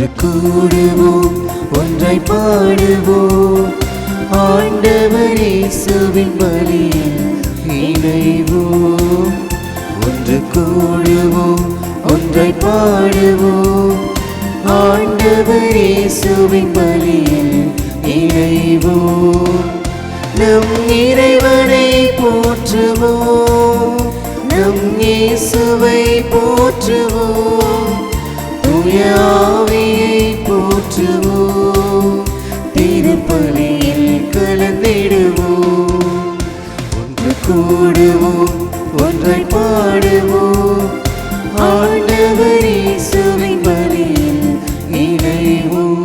ஒன்று கூடுவோம், ஒன்றாய் பாடுவோம், ஆண்டவர் இயேசுவின் பலியில் இணைவோம். ஒன்று கூடுவோம், ஒன்றாய் பாடுவோம், ஆண்டவர் இயேசுவின் பலியில் இணைவோம். நம் இறைவனை போற்றுவோம், நம் இயேசுவை போற்றுவோம், தூய ஆவியை போற்றுவோம், திருப்பலியில் கலந்திடுவோம். ஒன்று கூடுவோம், ஒன்றாய் பாடுவோம், ஆண்டவர் இயேசுவின் பலியில் இணைவோம்.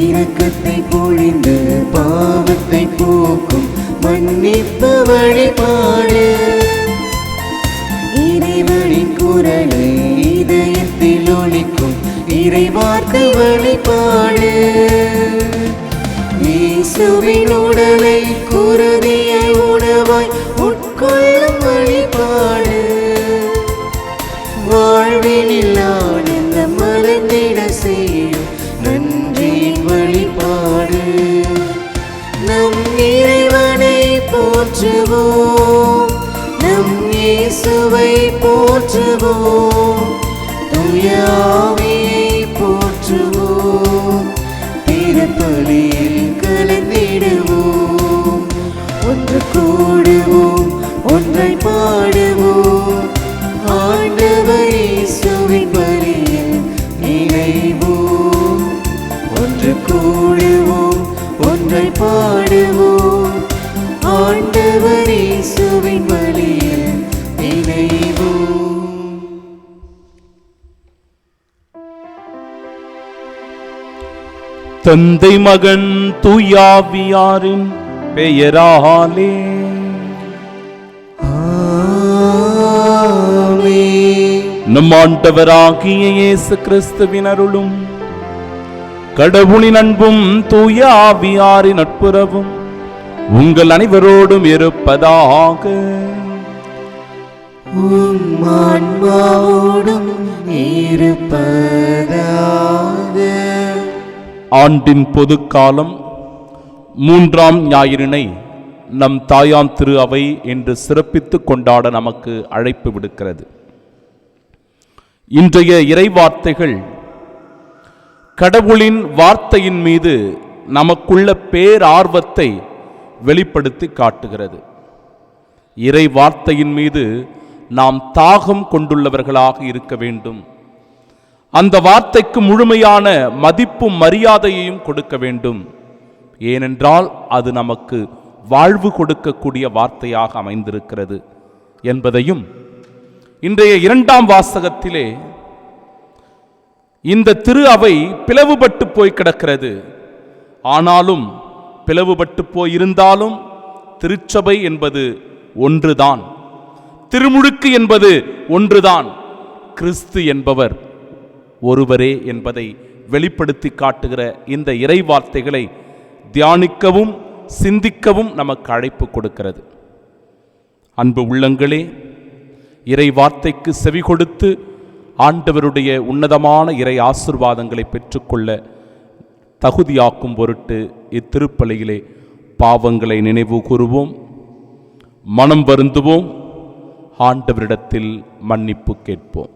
இரக்கத்தை பொழிந்து பாவத்தை போக்கும் மன்னிப்பு வழிபாடு, இறைவனின் குரலை இதயத்தில் ஒலிக்கும் இறைவார்த்தை வழிபாடு, இயேசுவின் உடலை குருதிய உணவாய் உட்கொள்ளும் வழிபாடு, வாழ்வினில் ஆனந்தம் மலர்ந்திட செய்யும் நன்றியின் வழிபாடு. நம் இறைவனை போற்றுவோம், நம் இயேசுவை போற்றுவோம், தூய ஆவியை போற்றுவோம், திருப்பலியில் கலந்திடுவோம். ஒன்று கூடுவோம், ஒன்றாய் பாடுவோம், ஆண்டவர் இயேசுவின் பலியில் இணைவோம். ஒன்று கூடுவோம், ஒன்றாய் பாடுவோம், ஆண்டவர் இயேசுவின் பலியில் இணைவோம். தந்தை மகன் தூயாவியாரின் பெயராலே ஆமென். நம் ஆண்டவராகிய இயேசு கிறிஸ்துவின் அருளும் கடவுளின் அன்பும் தூய ஆவியாரின் நட்புறவும் உங்கள் அனைவரோடும் இருப்பதாக. உம் ஆன்மாவோடும் இருப்பதாக. ஆண்டின் பொதுக்காலம் 3ஆம் ஞாயிறினை நம் தாயாம் திரு அவை என்று சிறப்பித்து கொண்டாட நமக்கு அழைப்பு விடுக்கிறது. இன்றைய இறைவார்த்தைகள் கடவுளின் வார்த்தையின் மீது நமக்குள்ள பேரார்வத்தை வெளிப்படுத்தி காட்டுகிறது. இறை வார்த்தையின் மீது நாம் தாகம் கொண்டுள்ளவர்களாக இருக்க வேண்டும். அந்த வார்த்தைக்கு முழுமையான மதிப்பும் மரியாதையையும் கொடுக்க வேண்டும். ஏனென்றால் அது நமக்கு வாழ்வு கொடுக்கக்கூடிய வார்த்தையாக அமைந்திருக்கிறது என்பதையும் இன்றைய 2ஆம் வாசகத்திலே இந்த திரு அவை பிளவுபட்டு போய் கிடக்கிறது. ஆனாலும் பிளவுபட்டு போயிருந்தாலும் திருச்சபை என்பது ஒன்றுதான், திருமுழுக்கு என்பது ஒன்றுதான், கிறிஸ்து என்பவர் ஒருவரே என்பதை வெளிப்படுத்தி காட்டுகிற இந்த இறை வார்த்தைகளை தியானிக்கவும் சிந்திக்கவும் நமக்கு அழைப்பு கொடுக்கிறது. அன்பு உள்ளங்களே, இறை வார்த்தைக்கு செவி கொடுத்து ஆண்டவருடைய உன்னதமான இறை ஆசீர்வாதங்களை பெற்றுக்கொள்ள தகுதியாக்கும் பொருட்டு இத்திருப்பலியிலே பாவங்களை நினைவு கூறுவோம், மனம் வருந்துவோம், ஆண்டவரிடத்தில் மன்னிப்பு கேட்போம்.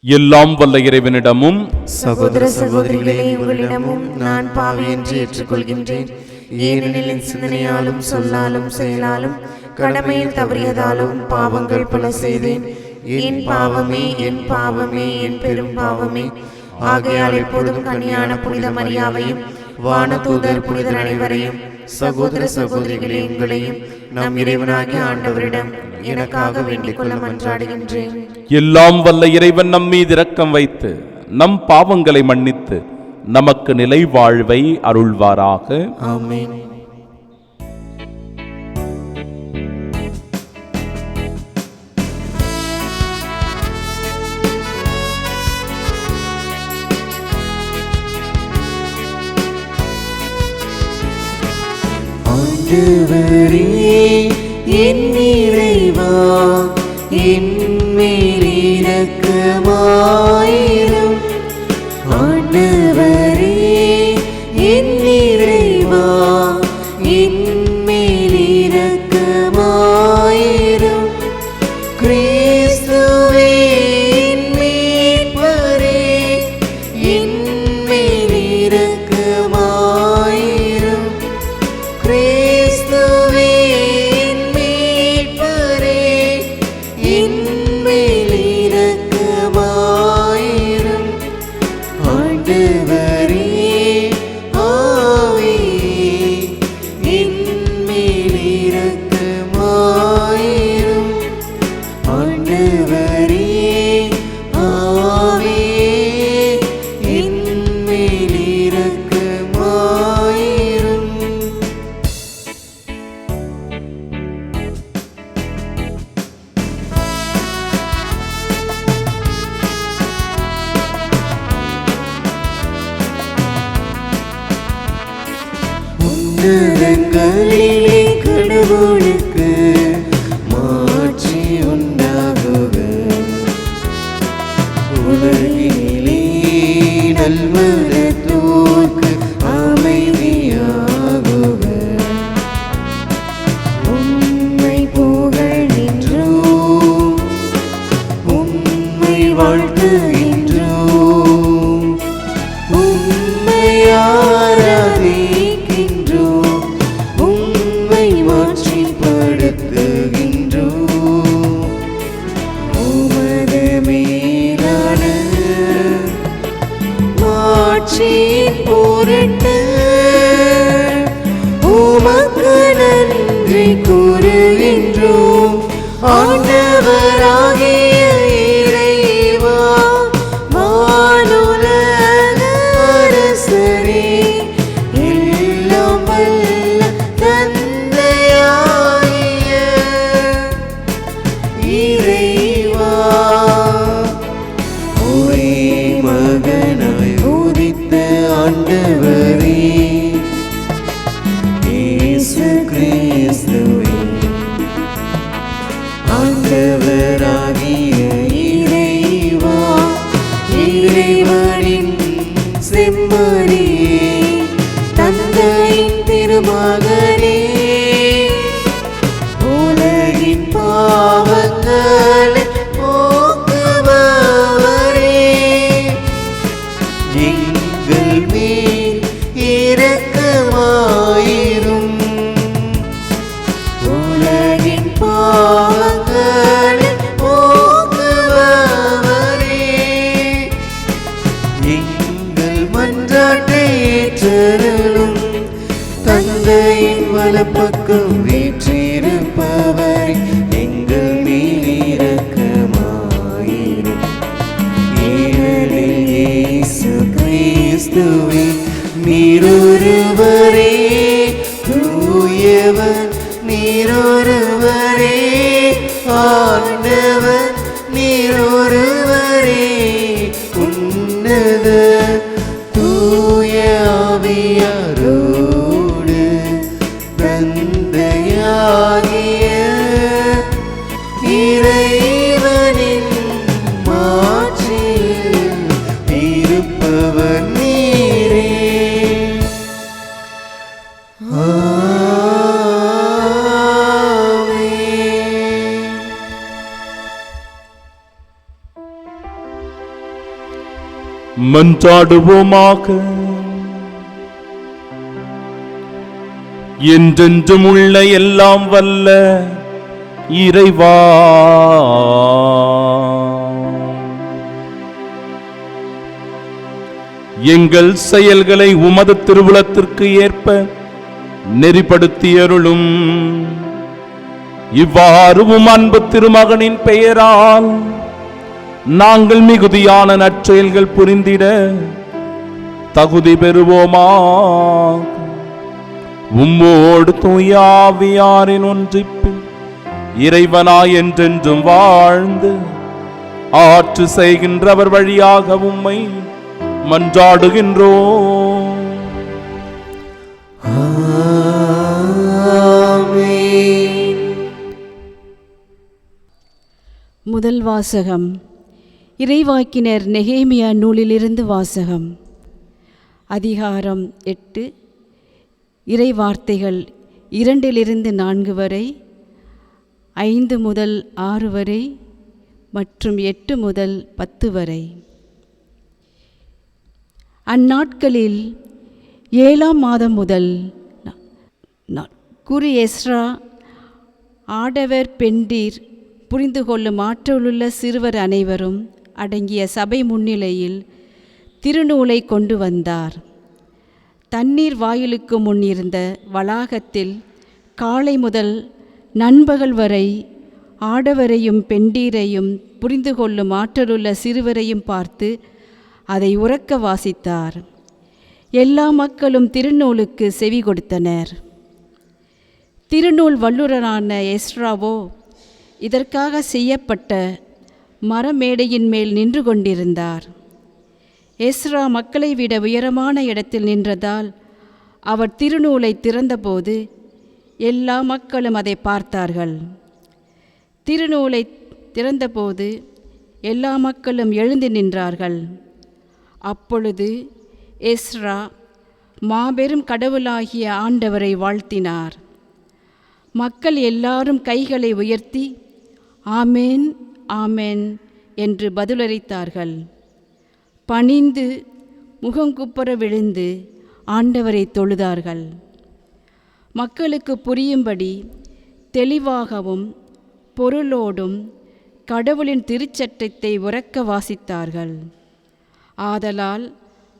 எல்லாம் வல்ல இறைவனிடமும் சகோதர சகோதரிகளே, உங்களிடமும் நான் பாவி என்று ஏற்றுக்கொள்கின்றேன். ஏனெனில் என் சிந்தனையாலும் சொல்லாலும் செயலாலும் கடமையில் தவறியதாலும் பாவங்கள் பல செய்தேன். என் பாவமே, என் பாவமே, என் பெரும் பாவமே. ஆகையால் எப்பொழுதும் கன்னியான புனித மரியாவையும் வானதூதர் புனிதர் அனைவரையும் சகோதர சகோதரிகளே உங்களையும் நம் இறைவனாகிய ஆண்டவரிடம் எனக்காக வேண்டிக் கொள்ள மன்றாடுகின்றேன். எல்லாம் வல்ல இறைவன் நம் மீது இரக்கம் வைத்து நம் பாவங்களை மன்னித்து நமக்கு நிலை வாழ்வை அருள்வாராக. ஆமென். ஆண்டவரே என் இறைவா என் மேல் இரக்கமாயிரும். ஆண்டவரே என் இறைவா என் மேல் இரக்கமாயிரும். கிறிஸ்துவே என் மீட்பரே என் மேல் இரக்கமாயிரும். கிறிஸ்துவே என் மீட்பரே என் மேல் இரக்கமாயிரும். ஆண்டவரே ஆவியே என் மேல் இரக்கமாயிரும். ஆண்டவரே ஆவியே என் மேல் இரக்கமாயிரும். உன்னதங்களிலே கடவுளுக்கு மாட்சி உண்டாகுக. உலகிலே நல்மனத்தோர்க்கு அமைதியாகுக. உம்மை புகழ்கின்றோம், உம்மை வாழ்த்துகின்றோம், உம்மை ஆராதிக்கின்றோம், உம்மை மாட்சிப்படுத்துகின்றோம். உமது மேலான மாட்சியின் பொருட்டு உமக்கு நன்றி கூறுகின்றோம். ஆண்டவராகிய இறைவா வானுலக அரசரே எல்லாம் வல்ல தந்தையாகிய இறைவா, ஒரே மகனாய் உதித்த ஆண்டவரே இயேசு கிறிஸ்துவே, ஆண்டவராகிய இறைவா, இறைவனின் செம்மறியே, தந்தையின் திருமகனே, உலகின் பாவங்களை போக்குபவரே, எங்கள் மேல் இரக்கமாயிரும். உலகின் பாவங்களை போக்குபவரே, எங்கள் மன்றாட்டை ஏற்றருளும். தந்தையின் வலப்பக்கம் வீற்றிருப்பவரே, எங்கள் மேல் இரக்கமாயிரும். ஏனெனில் இயேசு கிறிஸ்துவே நீரொருவரே தூயவர், நீரொருவரே ஆண்டவர், நீரொருவரே உன்னத தூய ஆவியாரோடு தந்தையாகிய இறைவனின் மாட்சியில் இருப்பவர் நீரே. ஆமென். மன்றாடுவோமாக. என்றென்றும் உள்ள எல்லாம் வல்ல இறைவா, எங்கள் செயல்களை உமது திருவுளத்திற்கு ஏற்ப நெறிப்படுத்தியருளும். இவ்வாறு உம் அன்பு திருமகனின் பெயரால் நாங்கள் மிகுதியான நற்செயல்கள் புரிந்திட தகுதி பெறுவோமாக. உம்மோடு தூய ஆவியாரின் ஒன்றிப்பில் இறைவனாய் என்றென்றும் வாழ்ந்து ஆற்று செய்கின்றவர் வழியாக உம்மை மன்றாடுகின்றோம். ஆமென். முதல் வாசகம் இறைவாக்கினர் நெகேமியா நூலிலிருந்து வாசகம். அதிகாரம் 8, இறை வார்த்தைகள் 2-4 வரை, 5 முதல் 6 வரை மற்றும் 8 முதல் 10 வரை. அந்நாட்களில் 7ஆம் மாதம் முதல் குரு எஸ்ரா ஆடவர் பெண்டீர் புரிந்து கொள்ளும் ஆற்றலுள்ள சிறுவர் அனைவரும் அடங்கிய சபை முன்னிலையில் திருநூலை கொண்டு வந்தார். தண்ணீர் வாயிலுக்கு முன் இருந்த வளாகத்தில் காலை முதல் நண்பகல் வரை ஆடவரையும் பெண்டீரையும் புரிந்து கொள்ளும் ஆற்றலுள்ள சிறுவரையும் பார்த்து அதை உரக்க வாசித்தார். எல்லா மக்களும் திருநூலுக்கு செவி கொடுத்தனர். திருநூல் வல்லுநரான எஸ்ராவோ இதற்காக செய்யப்பட்ட மரமேடையின் மேல் நின்று கொண்டிருந்தார். எஸ்ரா மக்களை விட உயரமான இடத்தில் நின்றதால் அவர் திருநூலை திறந்தபோது எல்லா மக்களும் அதை பார்த்தார்கள். திருநூலை திறந்தபோது எல்லா மக்களும் எழுந்து நின்றார்கள். அப்பொழுது எஸ்ரா மாபெரும் கடவுளாகிய ஆண்டவரை வாழ்த்தினார். மக்கள் எல்லாரும் கைகளை உயர்த்தி ஆமேன் ஆமேன் என்று பதிலளித்தார்கள். பணிந்து முகங்குப்புற விழுந்து ஆண்டவரை தொழுதார்கள். மக்களுக்கு புரியும்படி தெளிவாகவும் பொருளோடும் கடவுளின் திருச்சட்டத்தை உரக்க வாசித்தார்கள். ஆதலால்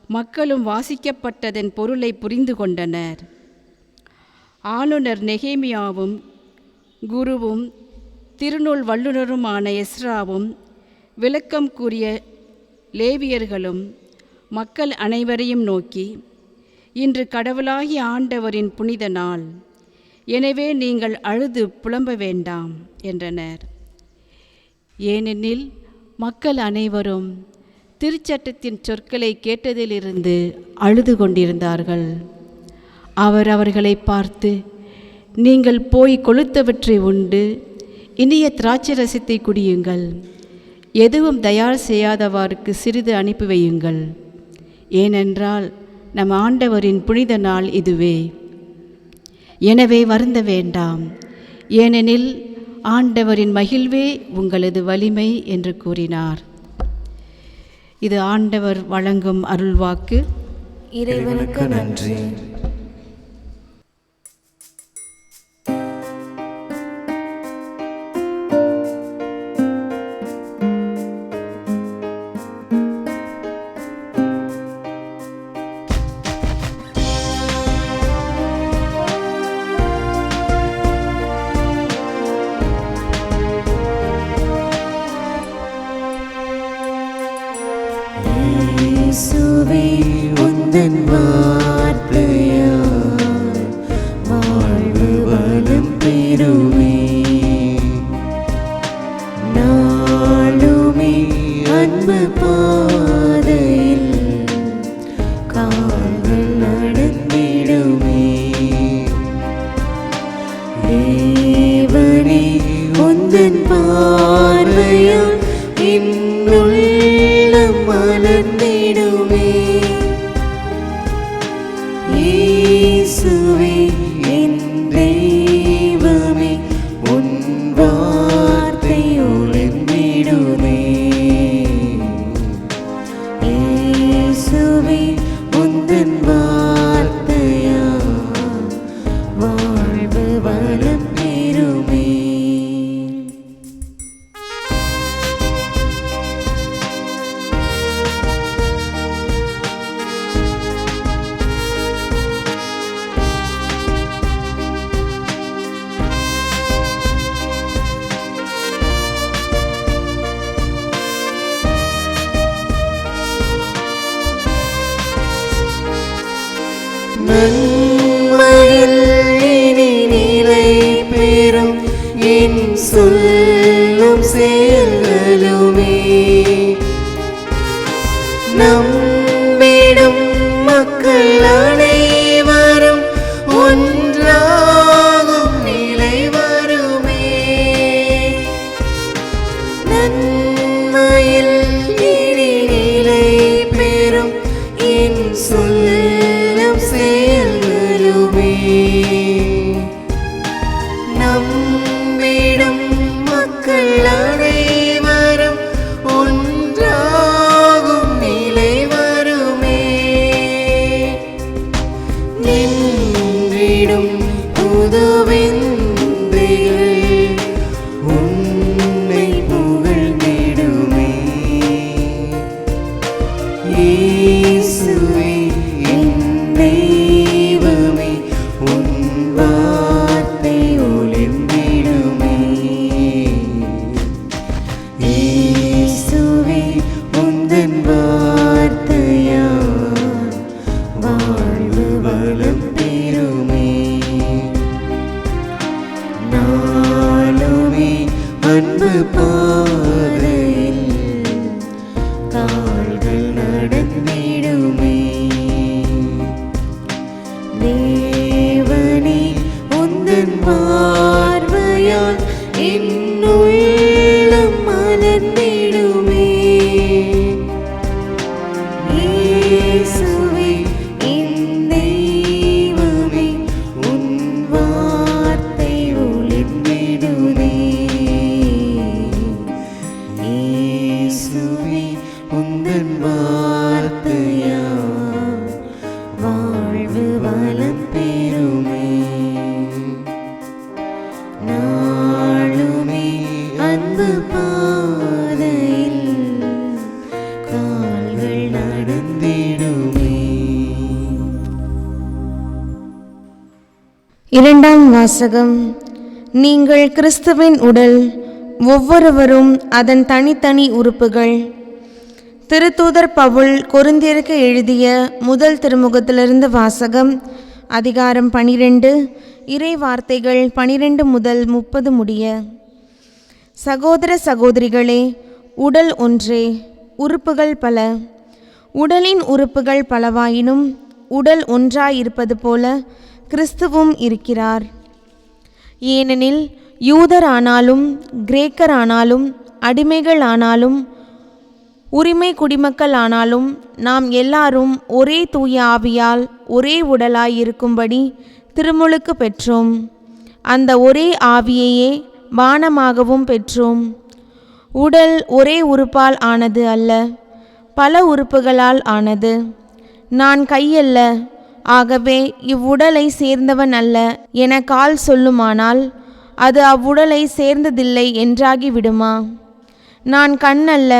மக்களும் வாசிக்கப்பட்டதன் பொருளை புரிந்து கொண்டனர். ஆளுநர் நெகேமியாவும் குருவும் திருநூல் வல்லுநருமான எஸ்ராவும் விளக்கம் கூறிய லேவியர்களும் மக்கள் அனைவரையும் நோக்கி, இன்று கடவுளாகிய ஆண்டவரின் புனித நாள், எனவே நீங்கள் அழுது புலம்ப வேண்டாம் என்றனர். ஏனெனில் மக்கள் அனைவரும் திருச்சட்டத்தின் சொற்களை கேட்டதிலிருந்து அழுது கொண்டிருந்தார்கள். அவர் அவர்களை பார்த்து, நீங்கள் போய் கொழுத்தவற்றை உண்டு இனிய திராட்சை ரசத்தை குடியுங்கள், எதுவும் தயார் செய்யாதவாருக்கு சிறிது அனுப்பி வையுங்கள், ஏனென்றால் நம் ஆண்டவரின் புனித நாள் இதுவே. எனவே வருந்த வேண்டாம், ஏனெனில் ஆண்டவரின் மகிழ்வே உங்களது வலிமை என்று கூறினார். இது ஆண்டவர் வழங்கும் அருள்வாக்கு. இறைவனுக்கு நன்றி. இயேசுவே உந்தன் வார்த்தையால் வாழ்வு வளம் பெறுமே. நாளுமே அன்பு பாதையில் கால்கள் நடந்திடுமே. தேவனே உந்தன் பார்வையால் என்னுள்ளம் மலர்ந்திடுமே. இயேசுவே என் தெய்வமே, உன் வார்த்தை ஒளிர்ந்திடுமே. இயேசுவே உந்தன் வார்த்தையால் வாழ்வு வளம் பெறுமே. நன்மையில் இனி நிலை பெறும் என் சொல்லும் செயல்களுமே. நம்பிடும் மக்கள் அனைவரும் ஒன்றாகும் நிலை வருமே. நன்மையில் உன்னை புகழ்ந்திடுமே. இயேசுவே என் தெய்வமே, உன் வார்த்தை ஒளிர்ந்திடுமே. இயேசுவே உந்தன் வார்த்தையால் வாழ்வு வளம் பெறுமே. நாளுமே அன்பு பாதையில் கால்கள் நடந்திடுமே. தேவனே உந்தன் பார்வையால் என் உள்ளம் மலர்ந்திடுமே. இயேசுவே என் தெய்வமே, உன் வார்த்தை ஒளிர்ந்திடுதே. இயேசுவே உந்தன் வார்த்தையால் வாழ்வு வளம் பெறுமே. நாளுமே அன்பு பாதையில் கால்கள் நடந்திடுமே. இரண்டாம் வாசகம். நீங்கள் கிறிஸ்துவின் உடல், ஒவ்வொருவரும் அதன் தனித்தனி உறுப்புகள். திருத்தூதர் பவுல் கொரிந்தியருக்கு எழுதிய முதல் திருமுகத்திலிருந்து வாசகம். அதிகாரம் 12, இறை வார்த்தைகள் 12 முதல் 30 முடிய. சகோதர சகோதரிகளே, உடல் ஒன்றே, உறுப்புகள் பல. உடலின் உறுப்புகள் பலவாயினும் உடல் ஒன்றாயிருப்பது போல கிறிஸ்துவும் இருக்கிறார். ஏனெனில் யூதரானாலும் கிரேக்கரானாலும் அடிமைகள் ஆனாலும் உரிமை குடிமக்கள் ஆனாலும் நாம் எல்லாரும் ஒரே தூய ஆவியால் ஒரே உடலாய் இருக்கும்படி திருமுழுக்கு பெற்றோம். அந்த ஒரே ஆவியையே பானமாகவும் பெற்றோம். உடல் ஒரே உறுப்பால் ஆனது அல்ல, பல உறுப்புகளால் ஆனது. நான் கையல்ல, ஆகவே இவ்வுடலை சேர்ந்தவன் அல்ல என கால் சொல்லுமானால் அது அவ்வுடலை சேர்ந்ததில்லை என்றாகிவிடுமா? நான் கண் அல்ல,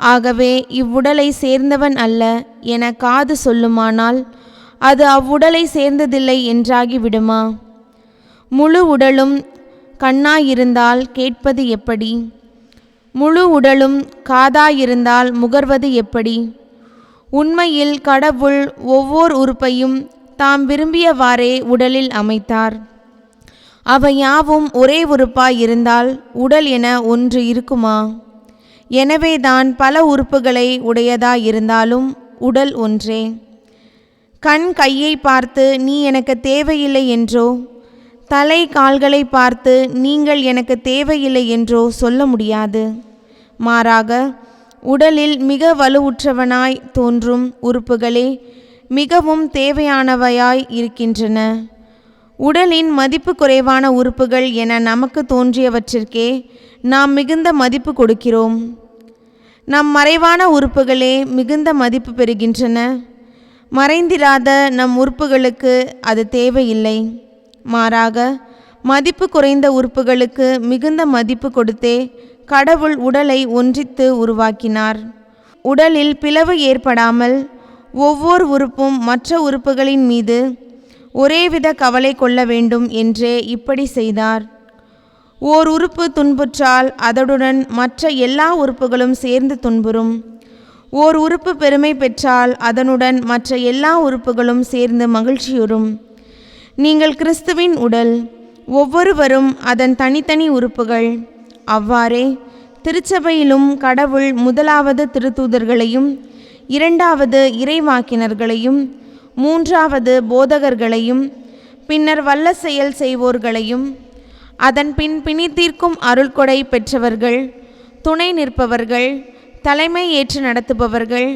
ஆகவே இவ்வுடலை சேர்ந்தவன் அல்ல என காது சொல்லுமானால் அது அவ்வுடலை சேர்ந்ததில்லை என்றாகிவிடுமா? முழு உடலும் கண்ணாயிருந்தால் கேட்பது எப்படி? முழு உடலும் காதாயிருந்தால் முகர்வது எப்படி? உண்மையில் கடவுள் ஒவ்வொரு உறுப்பையும் தாம் விரும்பியவாறே உடலில் அமைத்தார். அவை யாவும் ஒரே உறுப்பாய் இருந்தால் உடல் என ஒன்று இருக்குமா? எனவேதான் பல உறுப்புகளை உடையதாயிருந்தாலும் உடல் ஒன்றே. கண் கையை பார்த்து நீ எனக்கு தேவையில்லை என்றோ, தலை கால்களை பார்த்து நீங்கள் எனக்கு தேவையில்லை என்றோ சொல்ல முடியாது. மாறாக உடலில் மிக வலுவுற்றவனாய் தோன்றும் உறுப்புகளே மிகவும் தேவையானவையாய் இருக்கின்றன. உடலின் மதிப்பு குறைவான உறுப்புகள் என நமக்கு தோன்றியவற்றிற்கே நாம் மிகுந்த மதிப்பு கொடுக்கிறோம். நம் மறைவான உறுப்புகளே மிகுந்த மதிப்பு பெறுகின்றன. மறைந்திராத நம் உறுப்புகளுக்கு அது தேவையில்லை. மாறாக மதிப்பு குறைந்த உறுப்புகளுக்கு மிகுந்த மதிப்பு கொடுத்தே கடவுள் உடலை ஒன்றித்து உருவாக்கினார். உடலில் பிளவு ஏற்படாமல் ஒவ்வொரு உறுப்பும் மற்ற உறுப்புகளின் மீது ஒரேவித கவலை கொள்ள வேண்டும் என்றே இப்படி செய்தார். ஓர் உறுப்பு துன்புற்றால் அதனுடன் மற்ற எல்லா உறுப்புகளும் சேர்ந்து துன்புறும். ஓர் உறுப்பு பெருமை பெற்றால் அதனுடன் மற்ற எல்லா உறுப்புகளும் சேர்ந்து மகிழ்ச்சியுறும். நீங்கள் கிறிஸ்துவின் உடல், ஒவ்வொருவரும் அதன் தனித்தனி உறுப்புகள். அவ்வாறே திருச்சபையிலும் கடவுள் முதலாவது திருத்தூதர்களையும், இரண்டாவது இறைவாக்கினர்களையும், மூன்றாவது போதகர்களையும், பின்னர் வல்ல செயல் செய்வோர்களையும், அதன் பின் பிணித்தீர்க்கும் அருள்கொடை பெற்றவர்கள், துணை நிற்பவர்கள், தலைமை ஏற்று நடத்துபவர்கள்,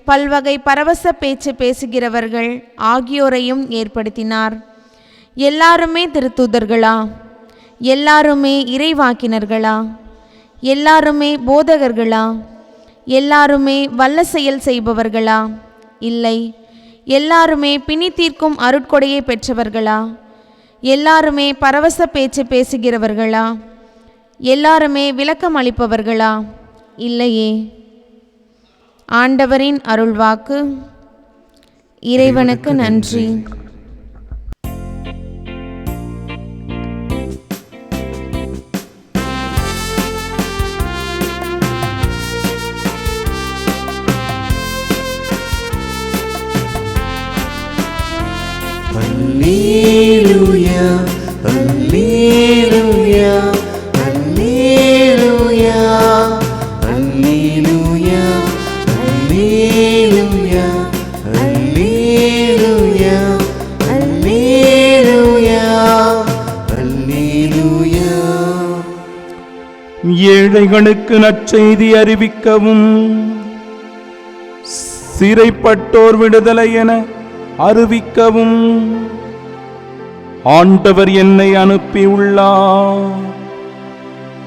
பல்வகை பரவச பேச்சு பேசுகிறவர்கள் ஆகியோரையும் ஏற்படுத்தினார். எல்லாருமே திருத்தூதர்களா? எல்லாருமே இறைவாக்கினர்களா? எல்லாருமே போதகர்களா? எல்லாருமே வல்ல செயல் செய்பவர்களா? இல்லை. எல்லாருமே பிணி தீர்க்கும் அருட்கொடையை பெற்றவர்களா? எல்லாருமே பரவச பேச்சு பேசுகிறவர்களா? எல்லாருமே விளக்கம் அளிப்பவர்களா? இல்லையே. ஆண்டவரின் அருள்வாக்கு. இறைவனுக்கு நன்றி. Alleluia, Alleluia, Alleluia, Alleluia, Alleluia, Alleluia, Alleluia, Alleluia. ஏழைகளுக்கு நற்செய்தி அறிவிக்கவும், சிறைப்பட்டோர் விடுதலை என அறிவிக்கவும் ஆண்டவர் என்னை அனுப்பியுள்ளார்.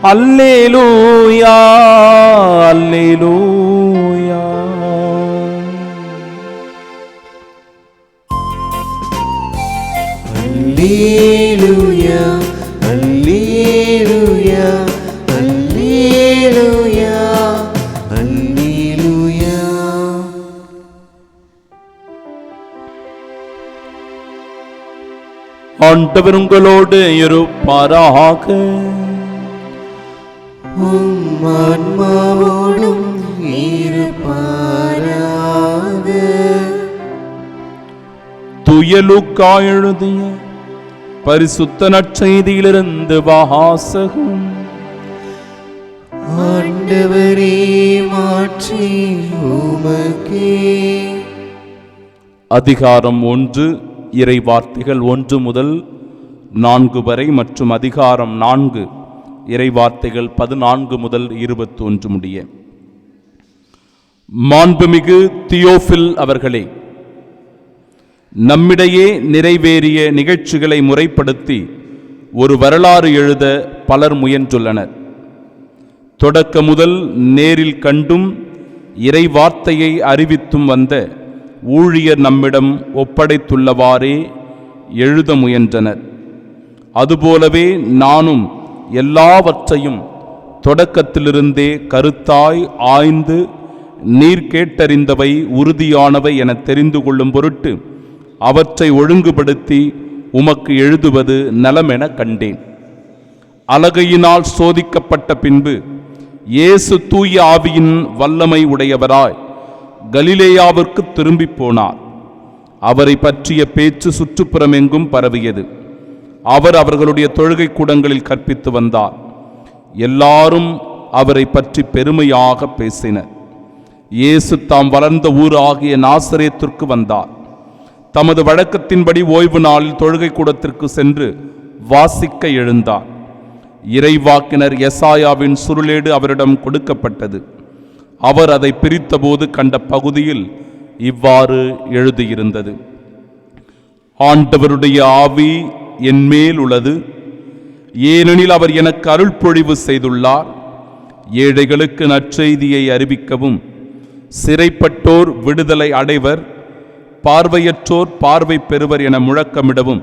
அல்லேலூயா, அல்லேலூயா. Alleluia, Alleluia, Alleluia, Alleluia. ஆண்டவர் உங்களோடு இருப்பாராக. உம் ஆன்மாவோடும் இருப்பாராக. தூய லூக்கா எழுதிய பரிசுத்த நற்செய்தியிலிருந்து வாசகம். ஆண்டவரே, மாற்றி உமக்கே. அதிகாரம் 1, இறை வார்த்தைகள் 1 முதல் 4 வரை மற்றும் அதிகாரம் 4, இறை வார்த்தைகள் 14 முதல் 21 முடிய. மாண்புமிகு தியோஃபில் அவர்களே, நம்மிடையே நிறைவேறிய நிகழ்ச்சிகளை முறைப்படுத்தி ஒரு வரலாறு எழுத பலர் முயன்றுள்ளனர். தொடக்க முதல் நேரில் கண்டும் இறை வார்த்தையை அறிவித்தும் வந்த ஊழியர் நம்மிடம் ஒப்படைத்துள்ளவாறே எழுத முயன்றனர். அதுபோலவே நானும் எல்லாவற்றையும் தொடக்கத்திலிருந்தே கருத்தாய் ஆய்ந்து நீர் கேட்டறிந்தவை உறுதியானவை என தெரிந்து கொள்ளும் பொருட்டு அவற்றை ஒழுங்குபடுத்தி உமக்கு எழுதுவது நலமென கண்டேன். அலகையினால் சோதிக்கப்பட்ட பின்பு இயேசு தூய ஆவியின் வல்லமை உடையவராய் கலிலேயாவிற்கு திரும்பி போனார். அவரை பற்றிய பேச்சு சுற்றுப்புறமெங்கும் பரவியது. அவர் அவர்களுடைய தொழுகை கூடங்களில் கற்பித்து வந்தார். எல்லாரும் அவரை பற்றி பெருமையாக பேசினர். இயேசு தாம் வளர்ந்த ஊர் ஆகிய நாசரேத்திற்கு வந்தார். தமது வழக்கத்தின்படி ஓய்வு நாளில் தொழுகை கூடத்திற்கு சென்று வாசிக்க எழுந்தார். இறைவாக்கினர் எசாயாவின் சுருளேடு அவரிடம் கொடுக்கப்பட்டது. அவர் அதை பிரித்தபோது கண்ட பகுதியில் இவ்வாறு எழுதியிருந்தது: ஆண்டவருடைய ஆவி என்மேல் உள்ளது, ஏனெனில் அவர் எனக்கு அருள் பொழிவு செய்துள்ளார். ஏழைகளுக்கு நற்செய்தியை அறிவிக்கவும், சிறைப்பட்டோர் விடுதலை அடைவர், பார்வையற்றோர் பார்வை பெறுவர் என முழக்கமிடவும்,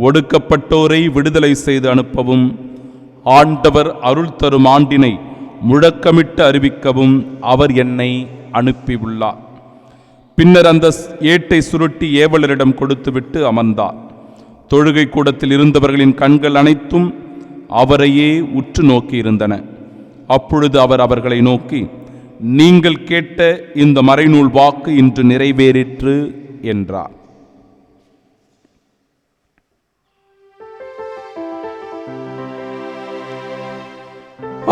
ஒடுக்கப்பட்டோரை விடுதலை செய்து அனுப்பவும், ஆண்டவர் அருள் தரும் ஆண்டினை முழக்கமிட்டு அறிவிக்கவும் அவர் என்னை அனுப்பியுள்ளார். பின்னர் அந்த ஏட்டை சுருட்டி ஏவலரிடம் கொடுத்துவிட்டு அமர்ந்தார். தொழுகை கூடத்தில் இருந்தவர்களின் கண்கள் அனைத்தும் அவரையே உற்று நோக்கி இருந்தன. அப்பொழுது அவர் அவர்களை நோக்கி, நீங்கள் கேட்ட இந்த மறைநூல் வாக்கு இன்று நிறைவேறிற்று என்றார்.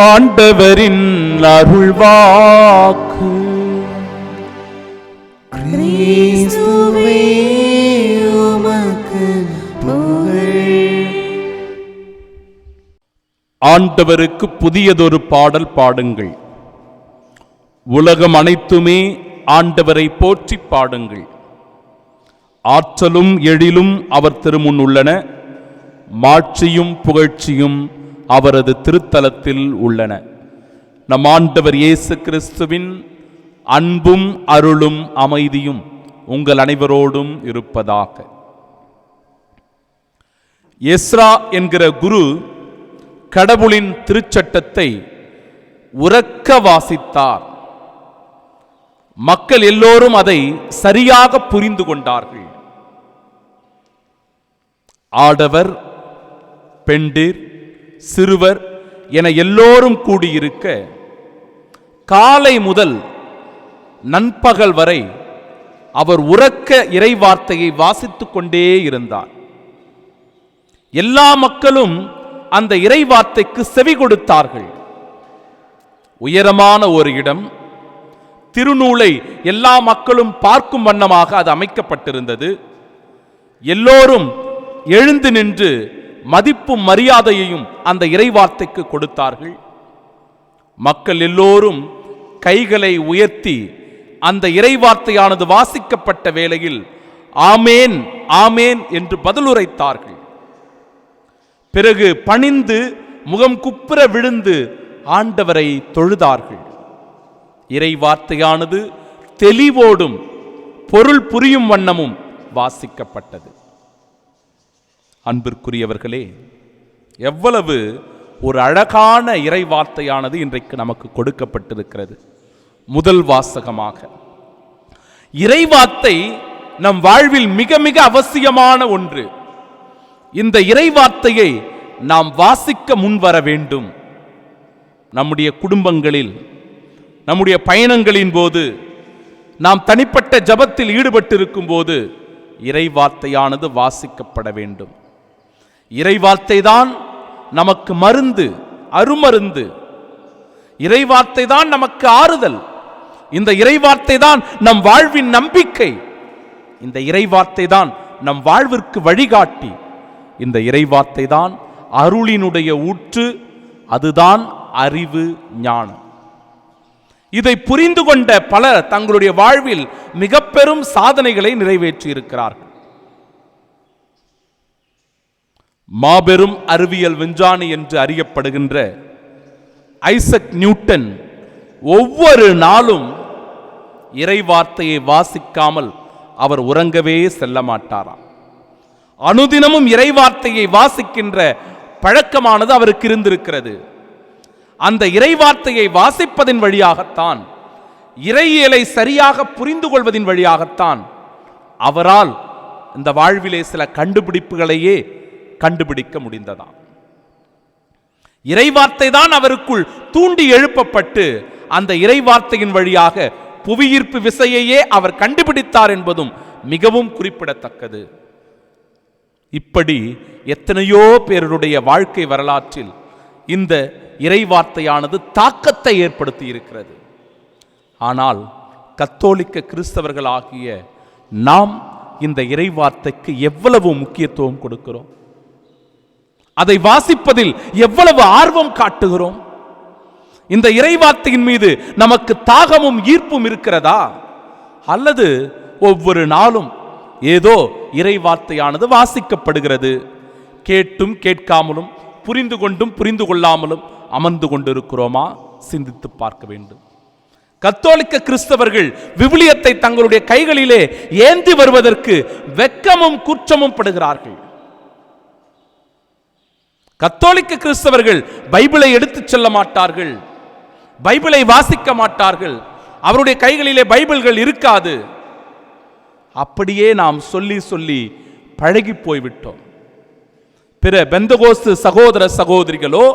ஆண்டவரின் அருள்வாக்கு. கிறிஸ்துவே, உமக்கு புகழ். ஆண்டவருக்கு புதியதொரு பாடல் பாடுங்கள். உலகம் அனைத்துமே ஆண்டவரை போற்றி பாடுங்கள். ஆற்றலும் எழிலும் அவர் திருமுன் உள்ளன, மாட்சியும் புகழ்ச்சியும் அவரது திருத்தலத்தில் உள்ளன. நம் ஆண்டவர் இயேசு கிறிஸ்துவின் அன்பும் அருளும் அமைதியும் உங்கள் அனைவரோடும் இருப்பதாக. எஸ்ரா என்கிற குரு கடவுளின் திருச்சட்டத்தை உரக்க வாசித்தார். மக்கள் எல்லோரும் அதை சரியாக புரிந்து கொண்டார்கள். ஆடவர், பெண்டிர், சிறுவர் என எல்லோரும் கூடியிருக்க காலை முதல் நண்பகல் வரை அவர் உரக்க இறைவார்த்தையை வாசித்துக் கொண்டே இருந்தார். எல்லா மக்களும் அந்த இறைவார்த்தைக்கு செவி கொடுத்தார்கள். உயரமான ஒரு இடம், திருநூலை எல்லா மக்களும் பார்க்கும் வண்ணமாக அது அமைக்கப்பட்டிருந்தது. எல்லோரும் எழுந்து நின்று மதிப்பும் மரியாதையையும் அந்த இறைவார்த்தைக்கு கொடுத்தார்கள். மக்கள் எல்லோரும் கைகளை உயர்த்தி அந்த இறைவார்த்தையானது வாசிக்கப்பட்ட வேளையில் ஆமேன் ஆமேன் என்று பதிலுரைத்தார்கள். பிறகு பணிந்து முகம் குப்புற விழுந்து ஆண்டவரை தொழுதார்கள். இறைவார்த்தையானது தெளிவோடும் பொருள் புரியும் வண்ணமும் வாசிக்கப்பட்டது. அன்பிற்குரியவர்களே, எவ்வளவு ஒரு அழகான இறைவார்த்தையானது இன்றைக்கு நமக்கு கொடுக்கப்பட்டிருக்கிறது. முதல் வாசகமாக இறைவார்த்தை நம் வாழ்வில் மிக மிக அவசியமான ஒன்று. இந்த இறைவார்த்தையை நாம் வாசிக்க முன்வர வேண்டும். நம்முடைய குடும்பங்களில், நம்முடைய பயணங்களின் போது, நாம் தனிப்பட்ட ஜபத்தில் ஈடுபட்டிருக்கும் போது இறைவார்த்தையானது வாசிக்கப்பட வேண்டும். இறைவார்த்தை தான் நமக்கு மருந்து, அருமருந்து. இறைவார்த்தை தான் நமக்கு ஆறுதல். இந்த இறைவார்த்தை தான் நம் வாழ்வின் நம்பிக்கை. இந்த இறைவார்த்தை தான் நம் வாழ்விற்கு வழிகாட்டி. இந்த இறைவார்த்தை தான் அருளினுடைய ஊற்று. அதுதான் அறிவு, ஞானம். இதை புரிந்து கொண்ட பலர் தங்களுடைய வாழ்வில் மிக பெரும் சாதனைகளை நிறைவேற்றி இருக்கிறார்கள். மாபெரும் அறிவியல் விஞ்ஞானி என்று அறியப்படுகின்ற ஐசக் நியூட்டன் ஒவ்வொரு நாளும் இறைவார்த்தையை வாசிக்காமல் அவர் உறங்கவே செல்ல மாட்டாராம். அனுதினமும் இறைவார்த்தையை வாசிக்கின்ற பழக்கமானது அவருக்கு இருந்திருக்கிறது. அந்த இறைவார்த்தையை வாசிப்பதின் வழியாகத்தான், இறையியலை சரியாக புரிந்து கொள்வதின் வழியாகத்தான் அவரால் இந்த வாழ்விலே சில கண்டுபிடிப்புகளையே கண்டுபிடிக்க முடிந்ததாம். இறைவார்த்தை தான் அவருக்குள் தூண்டி எழுப்பப்பட்டு அந்த இறைவார்த்தையின் வழியாக புவியீர்ப்பு விசையையே அவர் கண்டுபிடித்தார் என்பதும் மிகவும் குறிப்பிடத்தக்கது. இப்படி எத்தனையோ பேருடைய வாழ்க்கை வரலாற்றில் இந்த இறைவார்த்தையானது தாக்கத்தை ஏற்படுத்தி இருக்கிறது. ஆனால் கத்தோலிக்க கிறிஸ்தவர்களாகிய நாம் இந்த இறைவார்த்தைக்கு எவ்வளவு முக்கியத்துவம் கொடுக்கிறோம்? அதை வாசிப்பதில் எவ்வளவு ஆர்வம் காட்டுகிறோம்? இந்த இறைவார்த்தையின் மீது நமக்கு தாகமும் ஈர்ப்பும் இருக்கிறதா? அல்லது ஒவ்வொரு நாளும் ஏதோ இறைவார்த்தையானது வாசிக்கப்படுகிறது, கேட்டும் கேட்காமலும், புரிந்து கொண்டும் புரிந்து கொள்ளாமலும் அமர்ந்து கொண்டிருக்கிறோமா? சிந்தித்து பார்க்க வேண்டும். கத்தோலிக்க கிறிஸ்தவர்கள் விவிலியத்தை தங்களுடைய கைகளிலே ஏந்தி வருவதற்கு வெட்கமும் குற்றமும் படுகிறார்கள். கத்தோலிக்க கிறிஸ்தவர்கள் பைபிளை எடுத்துச் செல்ல மாட்டார்கள், பைபிளை வாசிக்க மாட்டார்கள், அவருடைய கைகளிலே பைபிள்கள் இருக்காது. அப்படியே நாம் சொல்லி சொல்லி பழகி போய்விட்டோம். பிற பெந்தகோஸ்து சகோதர சகோதரிகளோ,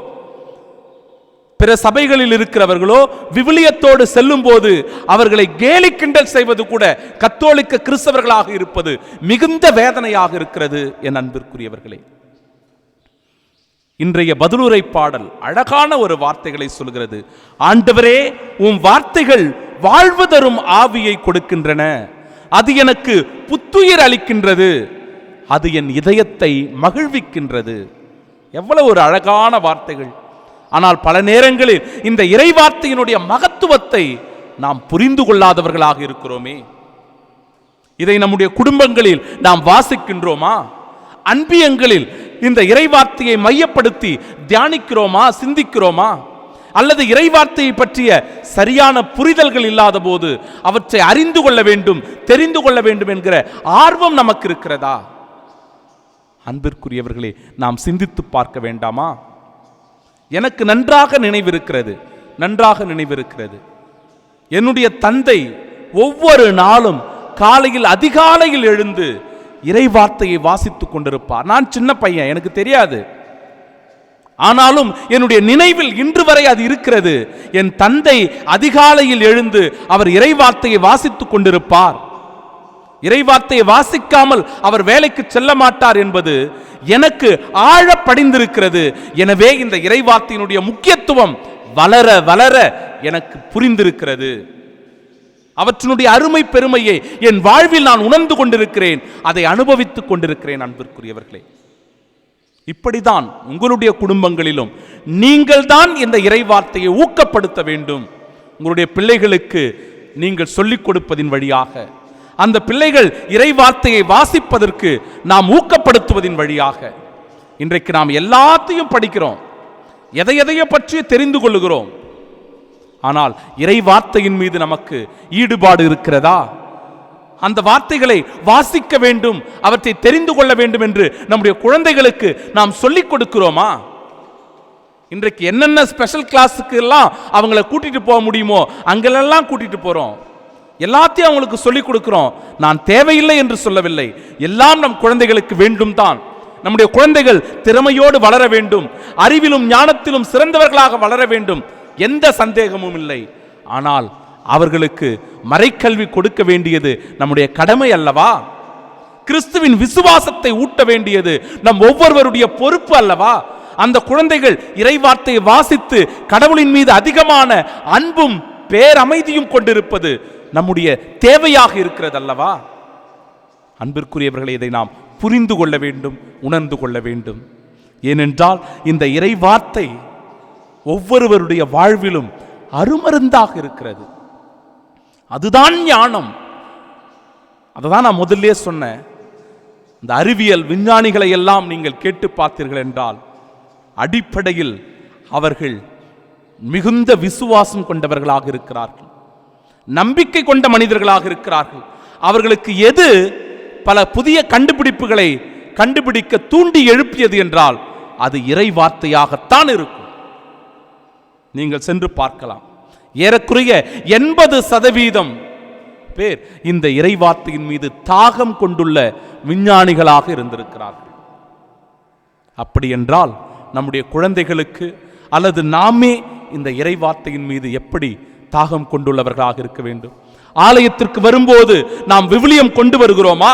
பிற சபைகளில் இருக்கிறவர்களோ விவிலியத்தோடு செல்லும் போது அவர்களை கேலி கிண்டல் செய்வது கூட கத்தோலிக்க கிறிஸ்தவர்களாக இருப்பது மிகுந்த வேதனையாக இருக்கிறது. என் அன்பிற்குரியவர்களே, இன்றைய பதிலுரை பாடல் அழகான ஒரு வார்த்தைகளை சொல்கிறது. ஆண்டவரே, உம் வார்த்தைகள் வாழ்வு தரும் ஆவியை கொடுக்கின்றன, அது எனக்கு புத்துயிர் அளிக்கின்றது, அது என் இதயத்தை மகிழ்விக்கின்றது. எவ்வளவு ஒரு அழகான வார்த்தைகள்! ஆனால் பல நேரங்களில் இந்த இறைவார்த்தையினுடைய மகத்துவத்தை நாம் புரிந்து கொள்ளாதவர்களாக இருக்கிறோமே. இதை நம்முடைய குடும்பங்களில் நாம் வாசிக்கின்றோமா? அன்பியங்களில் இந்த இறைவார்த்தையை மையப்படுத்தி தியானிக்கிறோமா, சிந்திக்கிறோமா? அல்லது இறைவார்த்தையை பற்றிய சரியான புரிதல்கள் இல்லாத போது அவற்றை அறிந்து கொள்ள வேண்டும், தெரிந்து கொள்ள வேண்டும் என்கிற ஆர்வம் நமக்கு இருக்கிறதா? அன்பிற்குரியவர்களே, நாம் சிந்தித்து பார்க்க வேண்டாமா? எனக்கு நன்றாக நினைவிருக்கிறது. என்னுடைய தந்தை ஒவ்வொரு நாளும் காலையில் அதிகாலையில் எழுந்து இறை வார்த்தையை வாசித்துக் கொண்டிருப்பார். நான் சின்ன பையன், எனக்கு தெரியாது. ஆனாலும் என்னுடைய நினைவில் இன்று வரை அது இருக்கிறது. என் தந்தை அதிகாலையில் எழுந்து அவர் இறை வார்த்தையை வாசித்துக் கொண்டிருப்பார். இறை வார்த்தையை வாசிக்காமல் அவர் வேலைக்கு செல்ல மாட்டார் என்பது எனக்கு ஆழ படிந்திருக்கிறது. எனவே இந்த இறை வார்த்தையினுடைய முக்கியத்துவம் வளர வளர எனக்கு புரிந்திருக்கிறது. அவற்றினுடைய அருமை பெருமையை என் வாழ்வில் நான் உணர்ந்து கொண்டிருக்கிறேன், அதை அனுபவித்துக் கொண்டிருக்கிறேன். அன்பிற்குரியவர்களே, இப்படிதான் உங்களுடைய குடும்பங்களிலும் நீங்கள் தான் இந்த இறை வார்த்தையை ஊக்கப்படுத்த வேண்டும். உங்களுடைய பிள்ளைகளுக்கு நீங்கள் சொல்லிக் கொடுப்பதின் வழியாக, அந்த பிள்ளைகள் இறை வார்த்தையை வாசிப்பதற்கு நாம் ஊக்கப்படுத்துவதின் வழியாக. இன்றைக்கு நாம் எல்லாத்தையும் படிக்கிறோம், எதையெதைய பற்றி தெரிந்து கொள்ளுகிறோம். ஆனால் இறை வார்த்தையின் மீது நமக்கு ஈடுபாடு இருக்கிறதா? அந்த வார்த்தைகளை வாசிக்க வேண்டும், அவற்றை தெரிந்து கொள்ள வேண்டும் என்று நம்முடைய குழந்தைகளுக்கு நாம் சொல்லிக் கொடுக்கிறோமா? இன்றைக்கு என்னென்ன ஸ்பெஷல் கிளாஸுக்கு எல்லாம் அவங்களை கூட்டிட்டு போக முடியுமோ அங்கெல்லாம் கூட்டிட்டு போறோம். எல்லாத்தையும் அவங்களுக்கு சொல்லிக் கொடுக்கிறோம். நான் தேவையில்லை என்று சொல்லவில்லை, எல்லாம் நம் குழந்தைகளுக்கு வேண்டும் தான். நம்முடைய குழந்தைகள் திறமையோடு வளர வேண்டும், அறிவிலும் ஞானத்திலும் சிறந்தவர்களாக வளர வேண்டும், எந்த சந்தேகமும் இல்லை. ஆனால் அவர்களுக்கு மறைக்கல்வி கொடுக்க வேண்டியது நம்முடைய கடமை அல்லவா? கிறிஸ்துவின் விசுவாசத்தை ஊட்ட வேண்டியது நம் ஒவ்வொருவருடைய பொறுப்பு அல்லவா? அந்த குழந்தைகள் இறைவார்த்தையை வாசித்து கடவுளின் மீது அதிகமான அன்பும் பேரமைதியும் கொண்டிருப்பது நம்முடைய தேவையாக இருக்கிறது அல்லவா? அன்பிற்குரியவர்களை, இதை நாம் புரிந்து கொள்ள வேண்டும், உணர்ந்து கொள்ள வேண்டும். ஏனென்றால் இந்த இறைவார்த்தை ஒவ்வொருவருடைய வாழ்விலும் அருமருந்தாக இருக்கிறது. அதுதான் ஞானம். அதுதான் நான் முதல்ல சொன்னேன். இந்த அறிவியல் விஞ்ஞானிகளை எல்லாம் நீங்கள் கேட்டு பார்த்தீர்கள் என்றால் அடிப்படையில் அவர்கள் மிகுந்த விசுவாசம் கொண்டவர்களாக இருக்கிறார்கள், நம்பிக்கை கொண்ட மனிதர்களாக இருக்கிறார்கள். அவர்களுக்கு எது பல புதிய கண்டுபிடிப்புகளை கண்டுபிடிக்க தூண்டி எழுப்பியது என்றால் அது இறை வார்த்தையாகத்தான் இருக்கும். நீங்கள் சென்று பார்க்கலாம், ஏறக்குறைய 80% பேர் இந்த இறை வார்த்தையின் மீது தாகம் கொண்டுள்ள விஞ்ஞானிகளாக இருந்திருக்கிறார்கள். அப்படி என்றால் நம்முடைய குழந்தைகளுக்கு அல்லது நாமே இந்த இறை வார்த்தையின் மீது எப்படி தாகம் கொண்டுள்ளவர்களாக இருக்க வேண்டும்? ஆலயத்திற்கு வரும்போது நாம் விவிலியம் கொண்டு வருகிறோமா?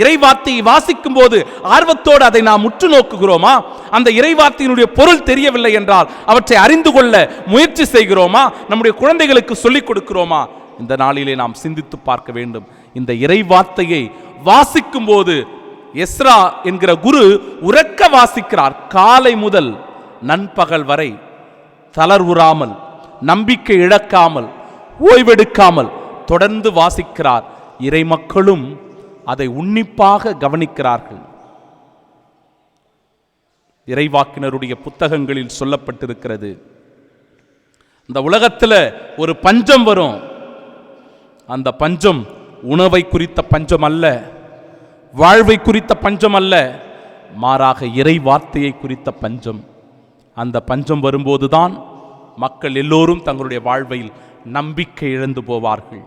இறைவார்த்தையை வாசிக்கும் போது ஆர்வத்தோடு அதை நாம் உற்று நோக்குகிறோமா? அந்த இறைவார்த்தையினுடைய பொருள் தெரியவில்லை என்றால் அவற்றை அறிந்து கொள்ள முயற்சி செய்கிறோமா? நம்முடைய குழந்தைகளுக்கு சொல்லிக் கொடுக்கிறோமா? இந்த நாளிலே நாம் சிந்தித்து பார்க்க வேண்டும். இந்த இறைவார்த்தையை வாசிக்கும் போது எஸ்ரா என்கிற குரு உறக்க வாசிக்கிறார். காலை முதல் நண்பகல் வரை தளர்வுறாமல், நம்பிக்கை இழக்காமல், ஓய்வெடுக்காமல் தொடர்ந்து வாசிக்கிறார். இறை மக்களும் அதை உன்னிப்பாக கவனிக்கிறார்கள். இறைவாக்கினருடைய புத்தகங்களில் சொல்லப்பட்டிருக்கிறது, இந்த உலகத்தில் ஒரு பஞ்சம் வரும். அந்த பஞ்சம் உணவை குறித்த பஞ்சம் அல்ல, வாழ்வை குறித்த பஞ்சம் அல்ல, மாறாக இறை வார்த்தையை குறித்த பஞ்சம். அந்த பஞ்சம் வரும்போதுதான் மக்கள் எல்லோரும் தங்களுடைய வாழ்வில் நம்பிக்கை இழந்து போவார்கள்.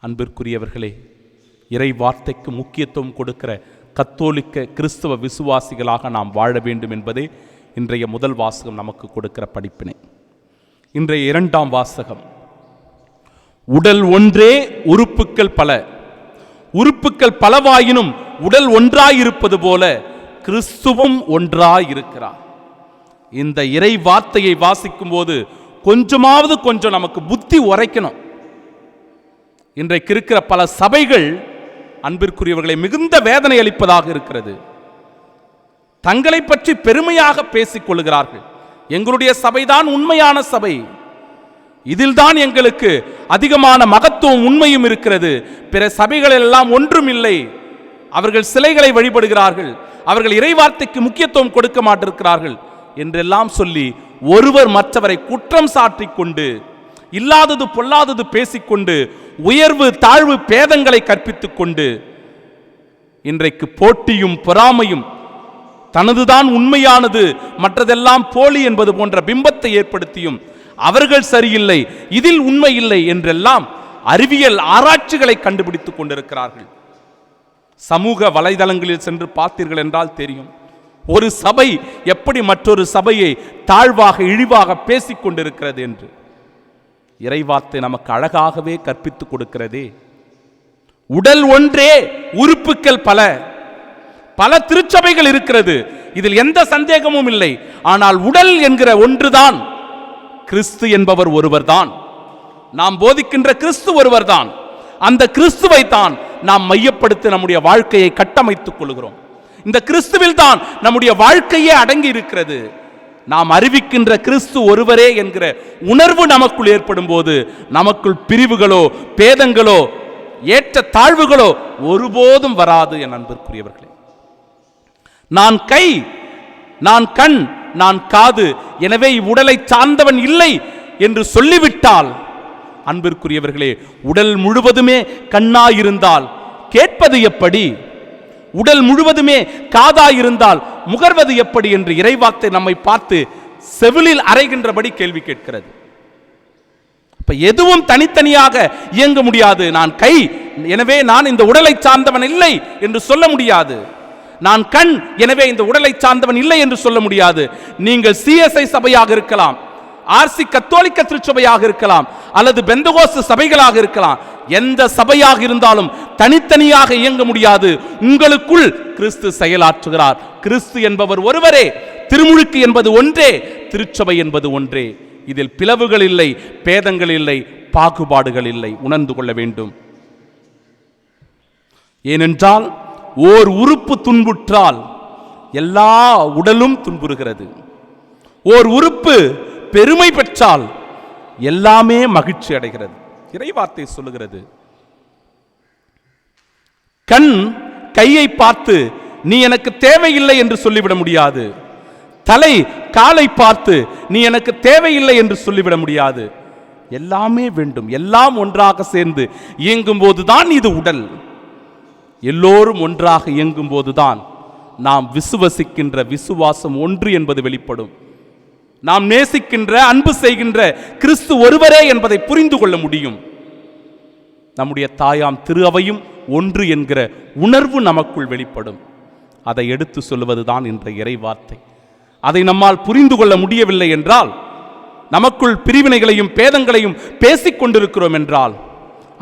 அன்பிற்குரியவர்களே, இறை வார்த்தைக்கு முக்கியத்துவம் கொடுக்கிற கத்தோலிக்க கிறிஸ்தவ விசுவாசிகளாக நாம் வாழ வேண்டும் என்பதே இன்றைய முதல் வாசகம் நமக்கு கொடுக்கிற படிப்பினை. இன்றைய இரண்டாம் வாசகம், உடல் ஒன்றே உறுப்புக்கள் பல, உறுப்புக்கள் பலவாயினும் உடல் ஒன்றாயிருப்பது போல கிறிஸ்துவும் ஒன்றாயிருக்கிறார். இந்த இறை வார்த்தையை வாசிக்கும் போது கொஞ்சம் நமக்கு புத்தி உரைக்கணும். இன்றைக்கு இருக்கிற பல சபைகள் அன்பிற்குரியவர்களை மிகுந்த வேதனை அளிப்பதாக இருக்கிறது. தங்களை பற்றி பெருமையாக பேசிக் கொள்கிறார்கள். எங்களுடைய சபைதான் உண்மையான சபை, இதில்தான் எங்களுக்கு அதிகமான மகத்துவம் உண்மையும் இருக்கிறது, பிற சபைகள் எல்லாம் ஒன்றும் இல்லை, அவர்கள் சிலைகளை வழிபடுகிறார்கள், அவர்கள் இறைவார்த்தைக்கு முக்கியத்துவம் கொடுக்க மாட்டிருக்கிறார்கள் என்றெல்லாம் சொல்லி ஒருவர் மற்றவரை குற்றம் சாட்டிக் கொண்டு, இல்லாதது பொல்லாதது பேசிக்கொண்டு, உயர்வு தாழ்வு பேதங்களை கற்பித்துக் கொண்டு இன்றைக்கு போட்டியும் பொறாமையும், தனதுதான் உண்மையானது மற்றதெல்லாம் போலி என்பது போன்ற பிம்பத்தை ஏற்படுத்தியும், அவர்கள் சரியில்லை, இதில் உண்மை இல்லை என்றெல்லாம் அறிவியல் ஆராய்ச்சிகளை கண்டுபிடித்துக் கொண்டிருக்கிறார்கள். சமூக வலைதளங்களில் சென்று பார்த்தீர்கள் என்றால் தெரியும், ஒரு சபை எப்படி மற்றொரு சபையை தாழ்வாக இழிவாக பேசிக் கொண்டிருக்கிறது என்று. இறைவார்த்தை நமக்கு அழகாகவே கற்பித்துக் கொடுக்கிறதே. உடல் ஒன்றே, உறுப்புக்கள் பல. பல திருச்சபைகள் இருக்கிறது, இதில் எந்த சந்தேகமும் இல்லை. ஆனால் உடல் என்கிற ஒன்றுதான், கிறிஸ்து என்பவர் ஒருவர்தான், நாம் போதிக்கின்ற கிறிஸ்து ஒருவர்தான். அந்த கிறிஸ்துவை தான் நாம் மையப்படுத்தி நம்முடைய வாழ்க்கையை கட்டமைத்துக் கொள்கிறோம். இந்த கிறிஸ்துவில் தான் நம்முடைய வாழ்க்கையே அடங்கி இருக்கிறது. நாம் அறிவிக்கின்ற கிறிஸ்து ஒருவரே என்கிற உணர்வு நமக்குள் ஏற்படும் போது நமக்குள் பிரிவுகளோ பேதங்களோ ஏற்ற தாழ்வுகளோ ஒருபோதும் வராது. என் அன்பிற்குரியவர்களே, நான் கை, நான் கண், நான் காது, எனவே இவ்வுடலை சார்ந்தவன் இல்லை என்று சொல்லிவிட்டால், அன்பிற்குரியவர்களே, உடல் முழுவதுமே கண்ணாயிருந்தால் கேட்பது எப்படி? உடல் முழுவதுமே காதாயிருந்தால் முகர்வது எப்படி என்று இறைவார்த்தை நம்மை பார்த்து செவிலில் அறைகின்றபடி கேள்வி கேட்கிறது. இப்ப எதுவும் தனித்தனியாக இயங்க முடியாது. நான் கை, எனவே நான் இந்த உடலை சார்ந்தவன் இல்லை என்று சொல்ல முடியாது. நான் கண், எனவே இந்த உடலை சார்ந்தவன் இல்லை என்று சொல்ல முடியாது. நீங்கள் சிஎஸ்ஐ சபையாக இருக்கலாம், ஆர்சி கத்தோலிக்க திருச்சபையாக இருக்கலாம், அல்லது பெந்தகோஸ்து சபைகளாக இருக்கலாம். எந்த சபையாக இருந்தாலும் தனித்தனியாக இயங்க முடியாது. உங்களுக்குள் கிறிஸ்து செயலாற்றுகிறார். கிறிஸ்து என்பவர் ஒருவரே, திருமுழுக்கு என்பது ஒன்றே, திருச்சபை என்பது ஒன்றே. இதில் பிளவுகள் இல்லை, பேதங்கள் இல்லை, பாகுபாடுகள் இல்லை. உணர்ந்து கொள்ள வேண்டும். ஏனென்றால் ஓர் உறுப்பு துன்புற்றால் எல்லா உடலும் துன்புறுகிறது. ஓர் உறுப்பு பெருமை பெற்றால் எல்லாமே மகிழ்ச்சி அடைகிறது. இறைவார்த்தை சொல்லுகிறது, கண் கையை பார்த்து நீ எனக்கு தேவையில்லை என்று சொல்லிவிட முடியாது. தலை காலை பார்த்து நீ எனக்கு தேவையில்லை என்று சொல்லிவிட முடியாது. எல்லாமே வேண்டும். எல்லாம் ஒன்றாக சேர்ந்து இயங்கும் போதுதான் இது உடல். எல்லோரும் ஒன்றாக இயங்கும் போதுதான் நாம் விசுவசிக்கின்ற விசுவாசம் ஒன்று என்பது வெளிப்படும். நாம் நேசிக்கின்ற, அன்பு செய்கின்ற கிறிஸ்து ஒருவரே என்பதை புரிந்து கொள்ள முடியும். நம்முடைய தாயாம் திரு அவையும் ஒன்று என்கிற உணர்வு நமக்குள் வெளிப்படும். அதை எடுத்து சொல்லுவதுதான் இன்றைய இறைவார்த்தை. அதை நம்மால் புரிந்து கொள்ள முடியவில்லை என்றால், நமக்குள் பிரிவினைகளையும் பேதங்களையும் பேசிக் கொண்டிருக்கிறோம் என்றால்,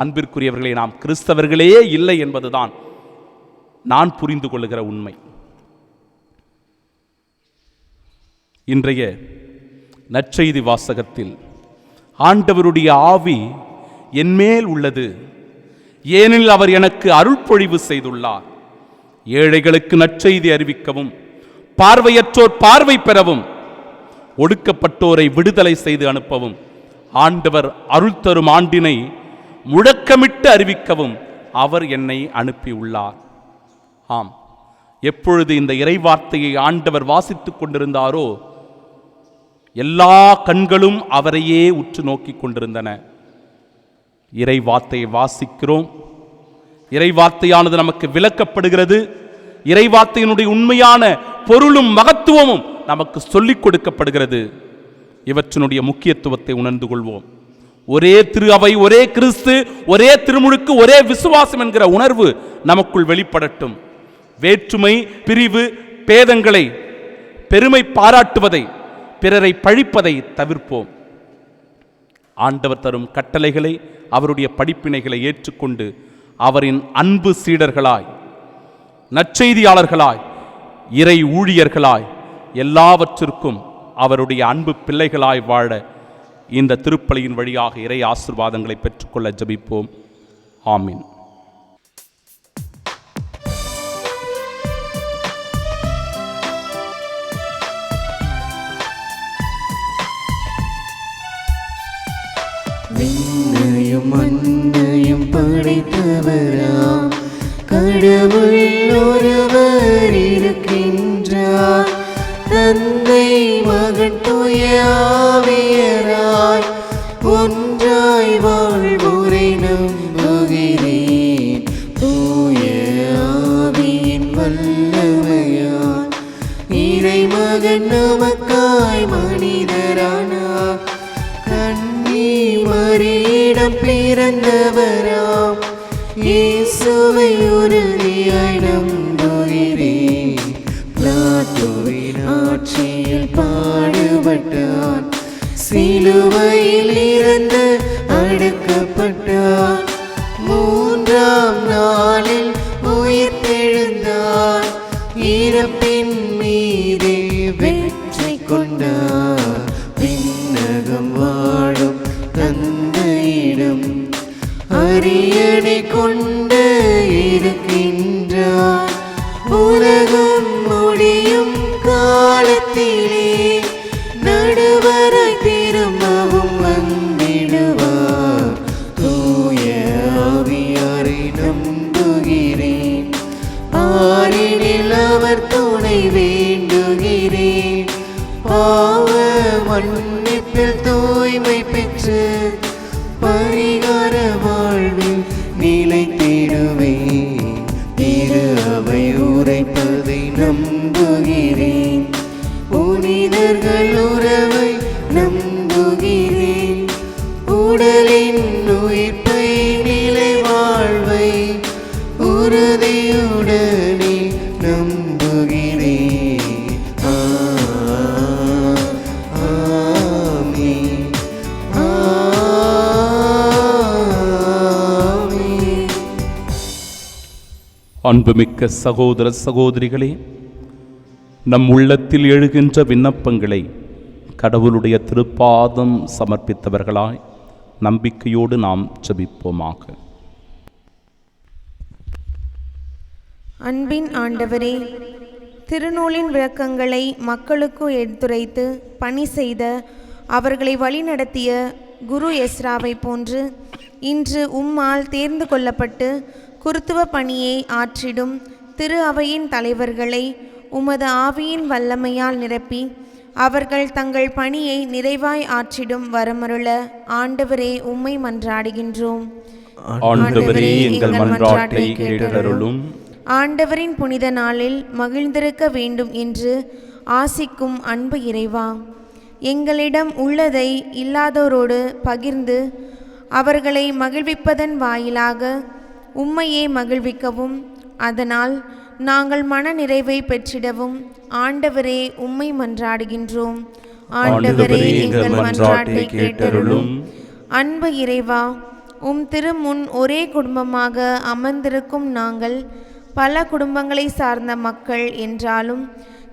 அன்பிற்குரியவர்களே, நாம் கிறிஸ்தவர்களே இல்லை என்பதுதான் நான் புரிந்து கொள்ளுகிற உண்மை. இன்றைய நற்செய்தி வாசகத்தில் ஆண்டவருடைய ஆவி என்மேல் உள்ளது, ஏனெனில் அவர் எனக்கு அருள்பொழிவு செய்துள்ளார். ஏழைகளுக்கு நற்செய்தி அறிவிக்கவும், பார்வையற்றோர் பார்வை பெறவும், ஒடுக்கப்பட்டோரை விடுதலை செய்து அனுப்பவும், ஆண்டவர் அருள் தரும் ஆண்டினை முழக்கமிட்டு அறிவிக்கவும் அவர் என்னை அனுப்பியுள்ளார். ஆம், எப்பொழுது இந்த இறைவார்த்தையை ஆண்டவர் வாசித்துக் கொண்டிருந்தாரோ எல்லா கண்களும் அவரையே உற்று நோக்கி கொண்டிருந்தன. இறைவார்த்தையை வாசிக்கிறோம், இறைவார்த்தையானது நமக்கு விளக்கப்படுகிறது, இறைவார்த்தையினுடைய உண்மையான பொருளும் மகத்துவமும் நமக்கு சொல்லிக் கொடுக்கப்படுகிறது. இவற்றினுடைய முக்கியத்துவத்தை உணர்ந்து கொள்வோம். ஒரே திரு அவை, ஒரே கிறிஸ்து, ஒரே திருமுழுக்கு, ஒரே விசுவாசம் என்கிற உணர்வு நமக்குள் வெளிப்படட்டும். வேற்றுமை, பிரிவு, பேதங்களை, பெருமை பாராட்டுவதை, பிறரை பழிப்பதை தவிர்ப்போம். ஆண்டவர் தரும் கட்டளைகளை, அவருடைய படிப்பினைகளை ஏற்றுக்கொண்டு அவரின் அன்பு சீடர்களாய், நற்செய்தியாளர்களாய், இறை ஊழியர்களாய், எல்லாவற்றிற்கும் அவருடைய அன்பு பிள்ளைகளாய் வாழ இந்த திருப்பலியின் வழியாக இறை ஆசீர்வாதங்களை பெற்றுக்கொள்ள ஜெபிப்போம். ஆமீன். விண்ணையும் மண்ணையும் படைத்தவராம் கடவுள் ஒருவர் இருக்கின்றார். தந்தை, மகன், தூய ஆவியராய் ஒன்றாய் வாழ்வோரை நம்புகிறேன். தூய ஆவி இறைமகன் நமக்காய் மனிதரானார். கன்னி மரியிடம் பிறந்தவராம் இயேசுவை உறுதியாய் நம்புகிறேன். பிலாத்துவின் ஆட்சியில் பாடுபட்டார், சிலுவையில் இறந்து அடக்கப்பட்டார், மூன்றாம் நாளில் உயிர்த்தெழுந்தார், இறப்பின் மீதே வெற்றி கொண்டார். விண்ணகம் வாழும் தந்தையிடம் அரியணை கொண்டு இருக்கின்றார். உலகம் முடியும் காலத்திலே நடுவராய் திரும்பவும் வந்திடுவார். தூய ஆவியாரை நம்புகிறேன், ஆரினில் அவர் துணை வேண்டுகிறேன். பாவ மன்னிப்பில் தூய்மை பெற்று பரிகார வாழ்வில் நிலைத்திடுவேன். திரு அவை உரைப்பதை நம்புகிறேன், புனிதர்கள் உறவை நம்புகிறேன். உடலின் உயிர்ப்பை நிலை வாழ்வை உறுதியுடனே நம்புகிறேன். ஆமென். ஆமென். அன்புமிக்க சகோதர சகோதரிகளே, நம் உள்ளத்தில் எழுகின்ற விண்ணப்பங்களை கடவுளுடைய திருப்பாதம் சமர்ப்பித்தவர்களாய் நம்பிக்கையோடு நாம் ஜெபிப்போமாக. அன்பின் ஆண்டவரே, திருநூலின் விளக்கங்களை மக்களுக்கு எடுத்துரைத்து பணி செய்த அவர்களை வழிநடத்திய குரு எஸ்ராவை போன்று இன்று உம்மால் தேர்ந்து கொள்ளப்பட்டு குருத்துவ பணியை ஆற்றிடும் திரு அவையின் தலைவர்களை உமது ஆவியின் வல்லமையால் நிரப்பி அவர்கள் தங்கள் பணியை நிறைவாய் ஆற்றிடும் வரமருள ஆண்டவரே உம்மை மன்றாடுகின்றோம். ஆண்டவரே, எங்கள் மன்றாட்டை கேட்டருளும். ஆண்டவரின் புனித நாளில் மகிழ்ந்திருக்க வேண்டும் என்று ஆசிக்கும் அன்பு இறைவா, எங்களிடம் உள்ளதை இல்லாதோரோடு பகிர்ந்து அவர்களை மகிழ்விப்பதன் வாயிலாக உம்மையே மகிழ்விக்கவும், அதனால் நாங்கள் மன நிறைவை பெற்றிடவும் ஆண்டவரே உம்மை மன்றாடுகின்றோம். ஆண்டவரே, எங்கள் மன்றாட்டை கேட்டருளும். அன்பு இறைவா, உம் திருமுன் ஒரே குடும்பமாக அமர்ந்திருக்கும் நாங்கள் பல குடும்பங்களை சார்ந்த மக்கள் என்றாலும்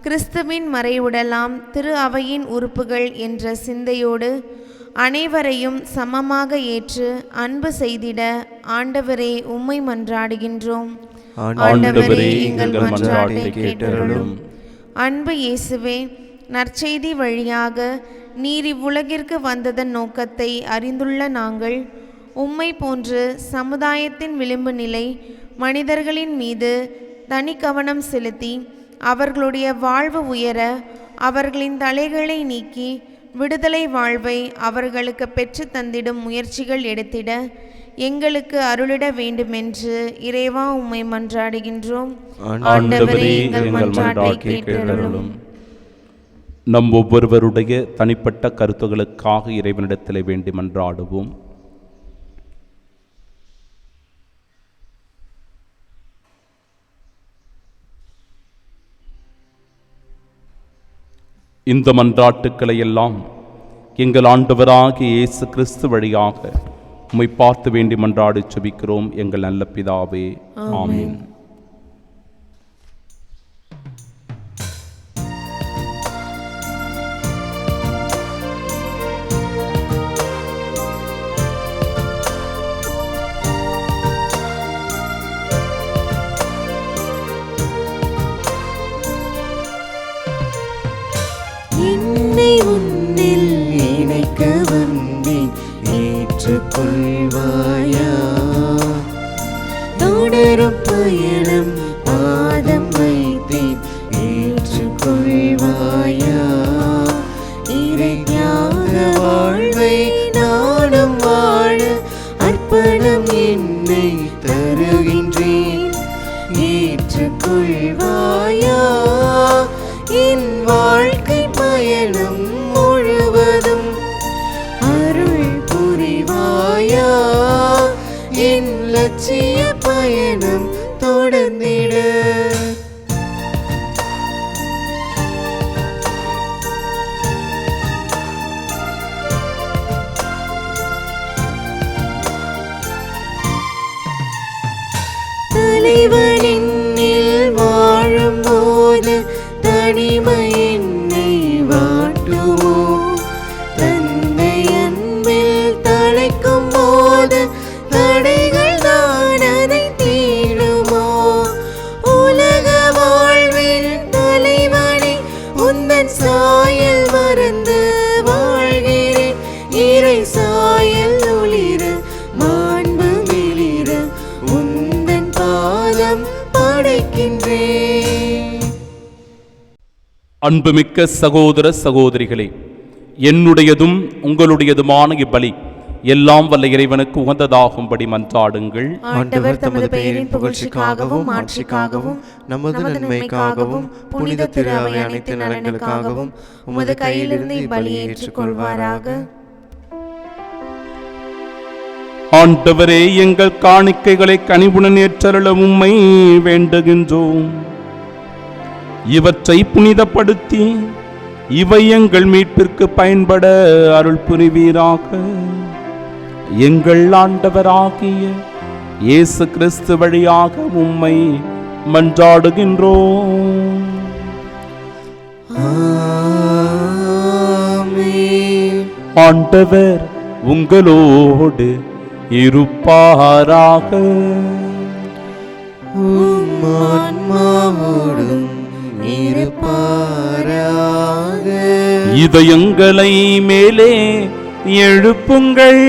கிறிஸ்துவின் மறைவுடலாம் திரு அவையின் உறுப்புகள் என்ற சிந்தையோடு அனைவரையும் சமமாக ஏற்று அன்பு செய்திட ஆண்டவரே உம்மை மன்றாடுகின்றோம். ஆண்டவரே, எங்கள் மன்றாட்டை கேட்டருளும். அன்பு இயேசுவே, நற்செய்தி வழியாக நீர் இவ்வுலகிற்கு வந்ததன் நோக்கத்தை அறிந்துள்ள நாங்கள் உம்மை போன்று சமுதாயத்தின் விளிம்பு நிலை மனிதர்களின் மீது தனி கவனம் செலுத்தி அவர்களுடைய வாழ்வு உயர அவர்களின் தலைகளை நீக்கி விடுதலை வாழ்வை அவர்களுக்கு பெற்று தந்திடும் முயற்சிகள் எடுத்திட எங்களுக்கு அருளிட வேண்டுமென்று இறைவா உம்மை மன்றாடுகின்றோம். ஆண்டவரே, எங்கள் மன்றாட்டை கேட்டருளும். நம் ஒவ்வொருவருடைய தனிப்பட்ட கருத்துகளுக்காக இறைவனிடத்தில் வேண்டி மன்றாடுவோம். இந்த மன்றாட்டுக்களை எல்லாம் எங்கள் ஆண்டவராகிய இயேசு கிறிஸ்து வழியாக உம்மை பார்த்து வேண்டி மன்றாடி ஜெபிக்கிறோம் எங்கள் நல்ல பிதாவே. ஆமென். என்னை உன்னில் இணைக்க வந்தேன், ஏற்றுக்கொள்வாயா? தொடரும் பயணம் பாதம் வைத்தேன், ஏற்றுக்கொள்வாயா? இறைஞான வாழ்வை நானும் வாழ அர்ப்பணம் என்னை தருகின்றேன், ஏற்றுக்கொள்வாயா? என் வாழ்க்கை பயணம் முழுவதும் அருள் புரிவாயா, என் லட்சிய பயணம் தொடர்ந்திட. தலைவனில் வாழும்போது தனிமை என்னை வாட்டுமோ, தந்தை அன்பில் தழைக்கும் போது தடைகள் நான் அதை தீடுமோ. உலக வாழ்வில் தலைவனே உந்தன் சாயல் மறந்து வாழ்கிறேன், இறை சாயல் ஒளிர மாண்பு வெளிர உந்தன் பாதம் படைக்கின்றேன். அன்புமிக்க சகோதர சகோதரிகளே, என்னுடையதும் உங்களுடையதுமான இப்பலி எல்லாம் வல்ல இறைவனுக்கு உகந்ததாகும்படி மன்றாடுங்கள். ஆண்டவர் தமது பெயரின் புகழ்ச்சிக்காகவும் ஆட்சிக்காகவும் நமது நன்மைக்காகவும் புனித திரு அவை அனைத்து நலன்களுக்காகவும் உமது கையிலிருந்து இப்பலியை ஏற்றுக்கொள்வாராக. ஆண்டவரே, எங்கள் காணிக்கைகளை கனிவுடன் ஏற்றருள உம்மை வேண்டுகின்றோம். இவற்றை புனிதப்படுத்தி இவை எங்கள் மீட்பிற்கு பயன்பட அருள் புரிவீராக. எங்கள் ஆண்டவராகிய இயேசு கிறிஸ்து வழியாக உம்மை மன்றாடுகின்றோம். ஆமென். ஆண்டவர் உங்களோடு இருப்பாராக. உம் ஆன்மாவோடும் இருப்பாராக. இதயங்களை மேலே எழுப்புங்கள்.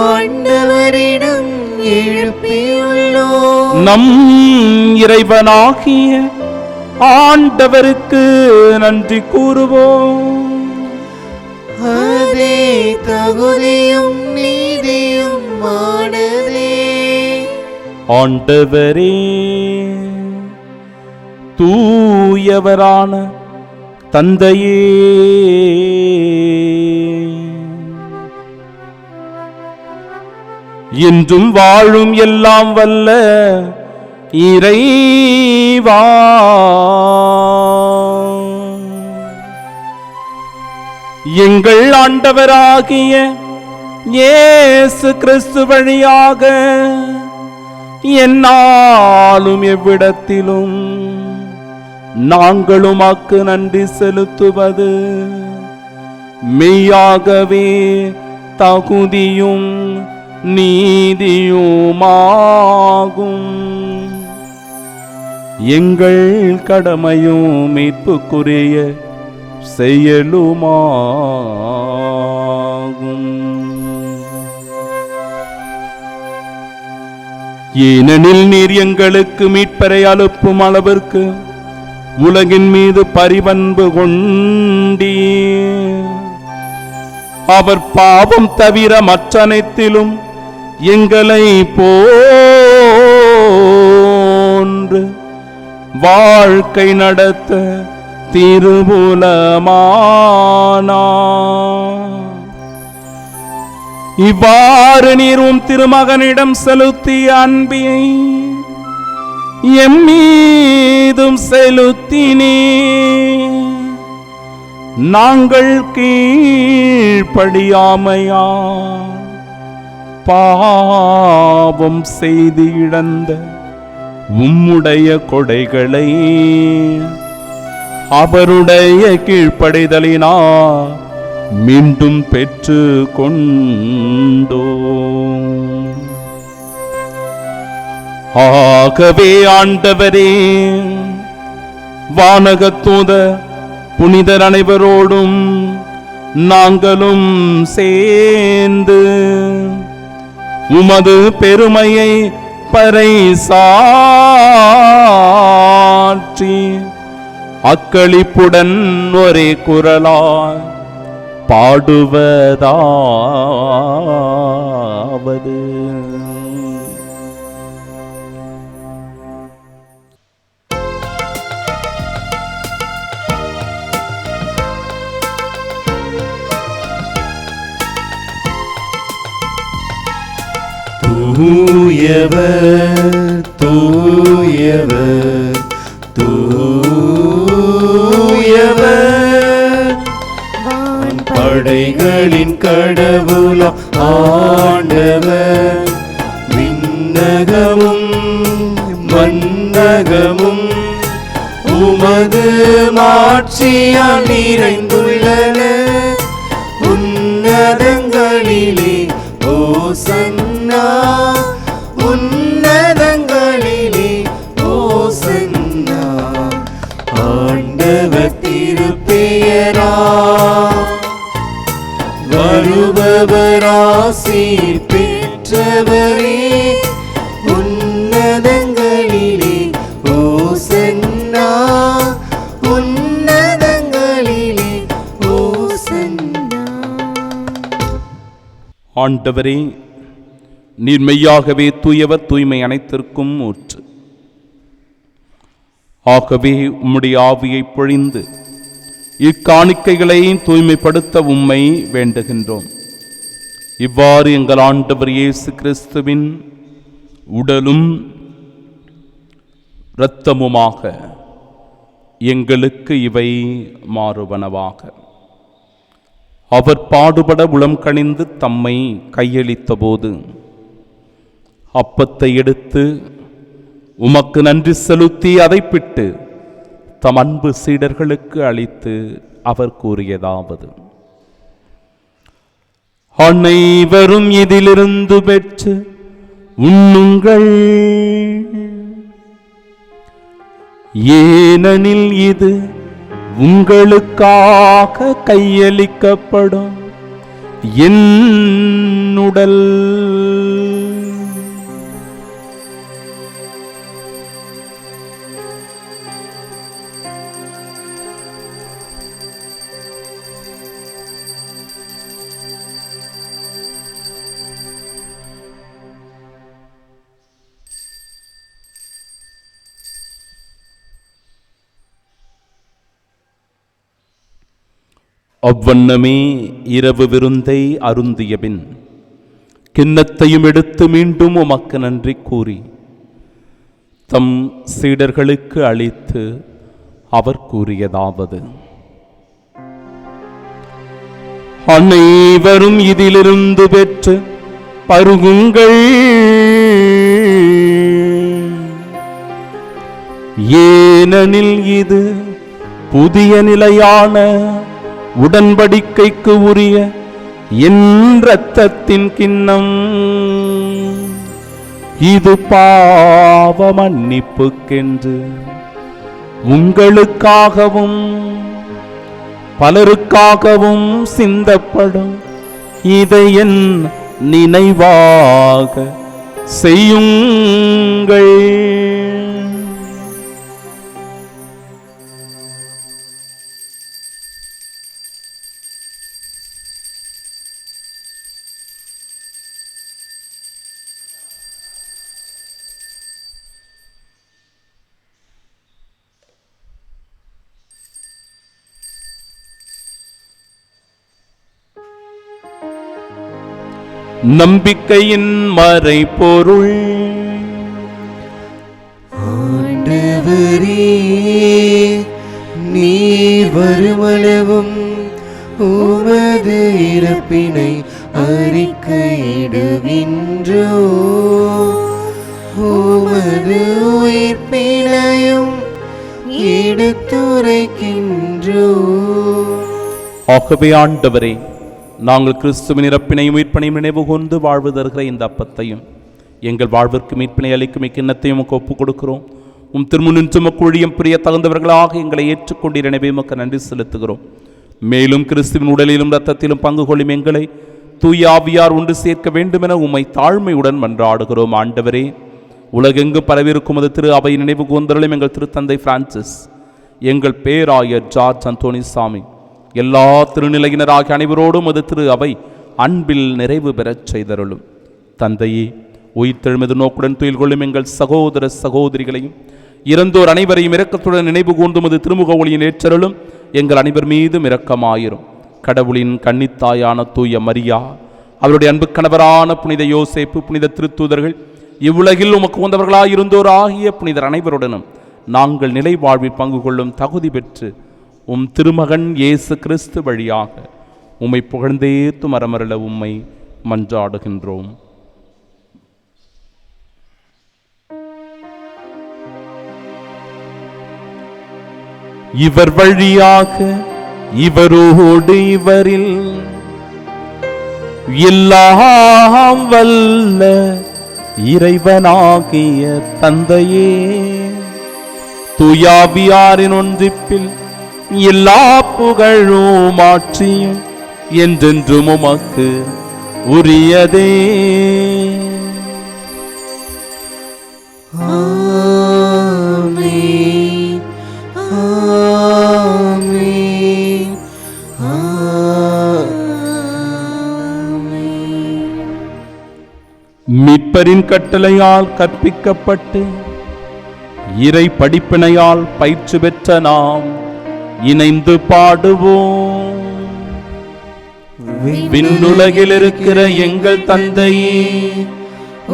ஆண்டவரிடம் எழுப்பியுள்ளோம். நம் இறைவனாகிய ஆண்டவருக்கு நன்றி கூறுவோம். அதே தகுதியும் நீதியும் ஆனதே. ஆண்டவரே, தூயவரான தந்தையே, என்றும் வாழும் எல்லாம் வல்ல இறைவா, எங்கள் ஆண்டவராகிய இயேசு கிறிஸ்து வழியாக எந்நாளும் எவ்விடத்திலும் நாங்கள் உமக்கு நன்றி செலுத்துவது மெய்யாகவே தகுதியும் நீதியுமாகும். எங்கள் கடமையும் மீட்புக்குரிய செயலுமாகும். ஏனெனில் நீர் எங்களுக்கு மீட்பரை அனுப்பும் அளவிற்கு உலகின் மீது பரிவன்பு கொண்டீர். அவர் பாவம் தவிர மற்றனைத்திலும் எங்களை போன்று வாழ்க்கை நடத்த திருவுலமானார். இவ்வாறு நீரும் திருமகனிடம் செலுத்திய அன்பியை எம்மீதும் செலுத்தினே நாங்கள் கீழ்ப்படியாமையா பாவம் செய்து இழந்த உம்முடைய கொடைகளை அவருடைய கீழ்ப்படிதலினா மீண்டும் பெற்று கொண்டோம். ஆகவே ஆண்டவரே, வானகத்தூத புனிதர் அனைவரோடும் நாங்களும் சேர்ந்து உமது பெருமையை பறைசாற்றி அக்களிப்புடன் ஒரே குரலாய் பாடுவதாவது: தூயவர் தூயவர் தூயவர் படைகளின் கடவுளாம் ஆண்டவர் விண்ணகமும் மண்ணகமும் உமது மாட்சியால் நிறைந்துள்ளன உன்னதங்களிலே ஓசன்னா உன்னதங்களிலே ஓசன்னா ஆண்டவர் திருப்பெயரா வருபவராசி பெற்றவரே உன்னதங்களிலே ஓசன்னா உன்னதங்களிலே ஓசன்னா. ஆண்டவரே, நீர் மெய்யாகவே தூயவர், தூய்மை அனைத்திற்கும் ஊற்று. ஆகவே உம்முடைய ஆவியை பொழிந்து இக்காணிக்கைகளை தூய்மைப்படுத்த உம்மை வேண்டுகின்றோம். இவ்வாறு எங்கள் ஆண்டவர் இயேசு கிறிஸ்துவின் உடலும் இரத்தமுமாக எங்களுக்கு இவை மாறுவனவாக. அவர் பாடுபட உளம் கனிந்து தம்மை கையளித்த போது அப்பத்தை எடுத்து உமக்கு நன்றி செலுத்தி அதை பிட்டு தம் அன்பு சீடர்களுக்கு அளித்து அவர் கூறியதாவது: அனைவரும் இதிலிருந்து பெற்று உண்ணுங்கள், ஏனெனில் இது உங்களுக்காக கையளிக்கப்படும் என் உடல். அவ்வண்ணமே இரவு விருந்தை அருந்தியபின் கிண்ணத்தையும் எடுத்து மீண்டும் உமக்கு நன்றி கூறி தம் சீடர்களுக்கு அளித்து அவர் கூறியதாவது: அனைவரும் இதிலிருந்து பெற்று பருகுங்கள், ஏனெனில் இது புதிய நிலையான உடன்படிக்கைக்கு உரிய என் இரத்தத்தின் கிண்ணம். இது பாவ மன்னிப்புக்கென்று உங்களுக்காகவும் பலருக்காகவும் சிந்தப்படும். இதை என் நினைவாக செய்யுங்கள். நம்பிக்கையின் மறைபொருள். ஆண்டவரே, நீர் வருமளவும் உமது இறப்பினை அறிக்கையிடுகின்றோ, உமது உயிர்ப்பினையும் எடுத்துரைக்கின்றோ. ஆகவே ஆண்டவரே, நாங்கள் கிறிஸ்துவின் இறப்பினையும் மீட்பினையும் நினைவு கூர்ந்து வாழ்வு தருகிற இந்த அப்பத்தையும் எங்கள் வாழ்விற்கு மீட்பினை அளிக்கும் இக்கிண்ணத்தையும் ஒப்புக் கொடுக்கிறோம். உம் திருமுன்னின் சுமக்குழியம் பிரிய தகுந்தவர்களாக எங்களை ஏற்றுக்கொண்டீர். எனவே உமக்கு நன்றி செலுத்துகிறோம். மேலும் கிறிஸ்துவின் உடலிலும் இரத்தத்திலும் பங்கு கொள்ளும் எங்களை தூய ஆவியார் உண்டு சேர்க்க வேண்டுமென உம்மை தாழ்மையுடன் மன்றாடுகிறோம். ஆண்டவரே, உலகெங்கு பரவிருக்கும் அது திரு அவை நினைவு கூர்ந்தருளும் எங்கள் திருத்தந்தை பிரான்சிஸ், எங்கள் பேராயர் ஜார்ஜ் அந்தோனி சாமி, எல்லா திருநிலையினராகிய அனைவரோடும் அது திரு அவை அன்பில் நிறைவு பெறச் செய்தருளும். தந்தையே, உயிர்த்தெழுமது நோக்குடன் துயில் கொள்ளும் எங்கள் சகோதர சகோதரிகளையும் இறந்தோர் அனைவரையும் இரக்கத்துடன் நினைவு கூர்ந்தும் அது திருமுக ஒளியின் ஏற்றருளும். எங்கள் அனைவர் மீதும் இரக்கமாயிரும். கடவுளின் கன்னித்தாயான தூய மரியா, அவருடைய அன்பு கணவரான புனித யோசேப்பு, புனித திருத்தூதர்கள், இவ்வுலகில் உமக்கு உந்தவர்களாய் இருந்தோர் ஆகிய புனிதர் அனைவருடனும் நாங்கள் நிலை வாழ்வில் பங்கு கொள்ளும் தகுதி பெற்று உம் திருமகன் இயேசு கிறிஸ்து வழியாக உம்மை புகழ்ந்தேத்து மரமருள உம்மை மன்றாடுகின்றோம். இவர் வழியாக இவரோடு இவரில் எல்லாம் வல்ல இறைவனாகிய தந்தையே, தூயாவியாரின் ஒன்றிப்பில் எல்லா புகழும் ஆட்சியும் என்றென்றும் உமக்கு உரியதே. ஆமென், ஆமென், ஆமென். மீட்பரின் கட்டளையால் கற்பிக்கப்பட்டு இறை படிப்பினையால் பயிற்சி பெற்ற நாம் இணைந்து பாடுவோம். விண்ணுலகில் இருக்கிற எங்கள் தந்தையே,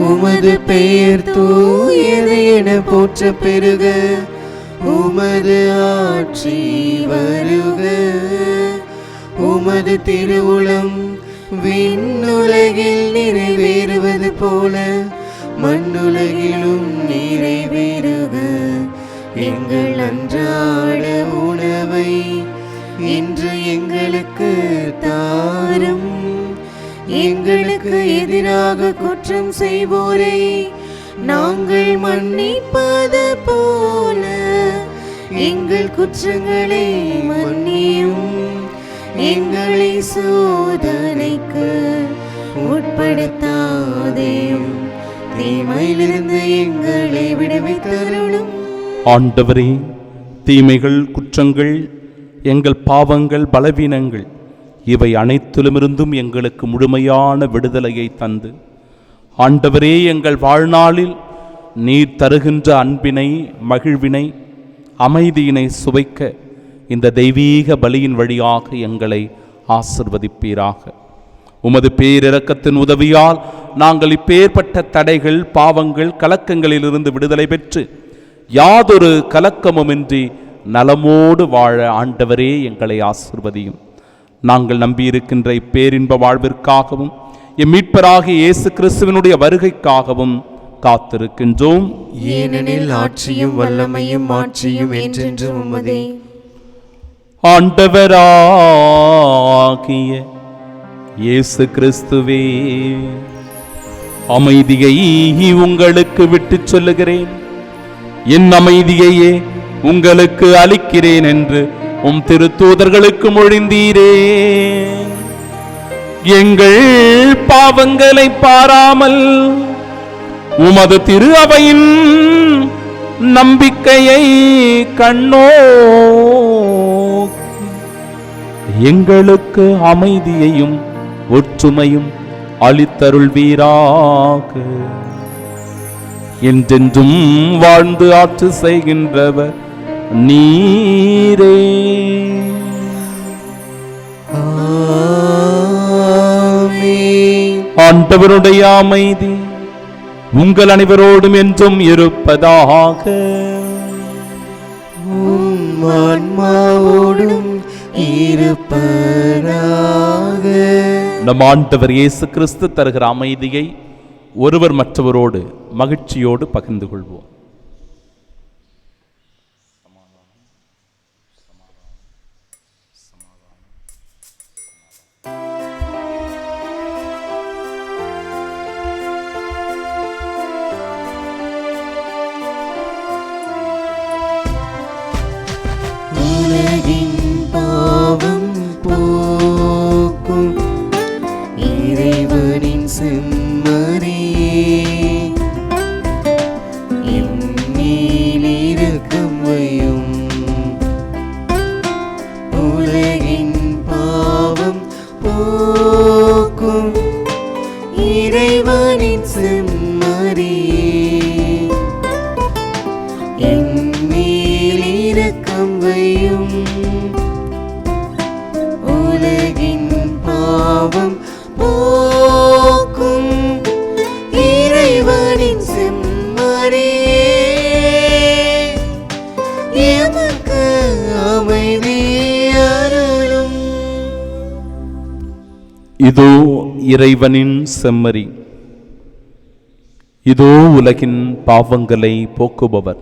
உமது பெயர் தூயது என போற்ற பெருக, உமது ஆட்சி வருக, உமது திருவுளம் விண்ணுலகில் நிறைவேறுவது போல மண்ணுலகிலும் நிறைவேறுக. எங்கள் அன்றாட உணவை இன்று எங்களுக்கு தாரும். எங்களுக்கு எதிராக குற்றம் செய்வோரை நாங்கள் மன்னிப்பது போல எங்கள் குற்றங்களை மன்னியும். எங்களை சோதனைக்கு உட்படுத்தாதேயும், தீமையிலிருந்து எங்களை விடுவித்தருளும். ஆண்டவரே, தீமைகள், குற்றங்கள், எங்கள் பாவங்கள், பலவீனங்கள் இவை அனைத்திலுமிருந்தும் எங்களுக்கு முழுமையான விடுதலையை தந்து, ஆண்டவரே, எங்கள் வாழ்நாளில் நீர் தருகின்ற அன்பினை, மகிழ்வினை, அமைதியினை சுவைக்க இந்த தெய்வீக பலியின் வழியாக எங்களை ஆசிர்வதிப்பீராக. உமது பேரிரக்கத்தின் உதவியால் நாங்கள் இப்பேற்பட்ட தடைகள், பாவங்கள், கலக்கங்களிலிருந்து விடுதலை பெற்று யாதொரு கலக்கமுமின்றி நலமோடு வாழ ஆண்டவரே எங்களை ஆசிர்வதியும். நாங்கள் நம்பியிருக்கின்ற இப்பேரின்ப வாழ்விற்காகவும் எம் மீட்பராகிய இயேசு கிறிஸ்துவினுடைய வருகைக்காகவும் காத்திருக்கின்றோம். ஏனெனில் ஆட்சியும் வல்லமையும் மாட்சியும் என்றென்றும் உமதே. ஆண்டவராகிய இயேசு கிறிஸ்துவே, அமைதியை உங்களுக்கு விட்டுச் சொல்லுகிறேன், என் அமைதியையே உங்களுக்கு அளிக்கிறேன் என்று உம் திருத்தூதர்களுக்கு மொழிந்தீரே. எங்கள் பாவங்களை பாராமல் உமது திரு அவையின் நம்பிக்கையை கண்ணோ எங்களுக்கு அமைதியையும் ஒற்றுமையும் அளித்தருள்வீராக. என்றென்றும் வாழ்ந்து ஆட்சி செய்கின்றவர் நீரே. ஆமென். ஆண்டவருடைய அமைதி உங்கள் அனைவரோடும் என்றும் இருப்பதாக. உம் ஆன்மாவோடும் இருப்பதாக. நம் ஆண்டவர் இயேசு கிறிஸ்து தருகிற அமைதியை ஒருவர் மற்றவரோடு மகிழ்ச்சியோடு பகிர்ந்து கொள்வோம். உலகின் பாவம் போக்கும் இறைவனின் செம்மறியே, எம்மேல் இரக்கம் வையும். உலகின் பாவம் போக்கும் இறைவனின் செம்மறியே, எம்மேல் இரக்கம் வையும். உலகின் பாவம் போக்கும் எமக்கு அமைதி அருளும். இதோ இறைவனின் செம்மறி, இதோ உலகின் பாவங்களை போக்குபவர்.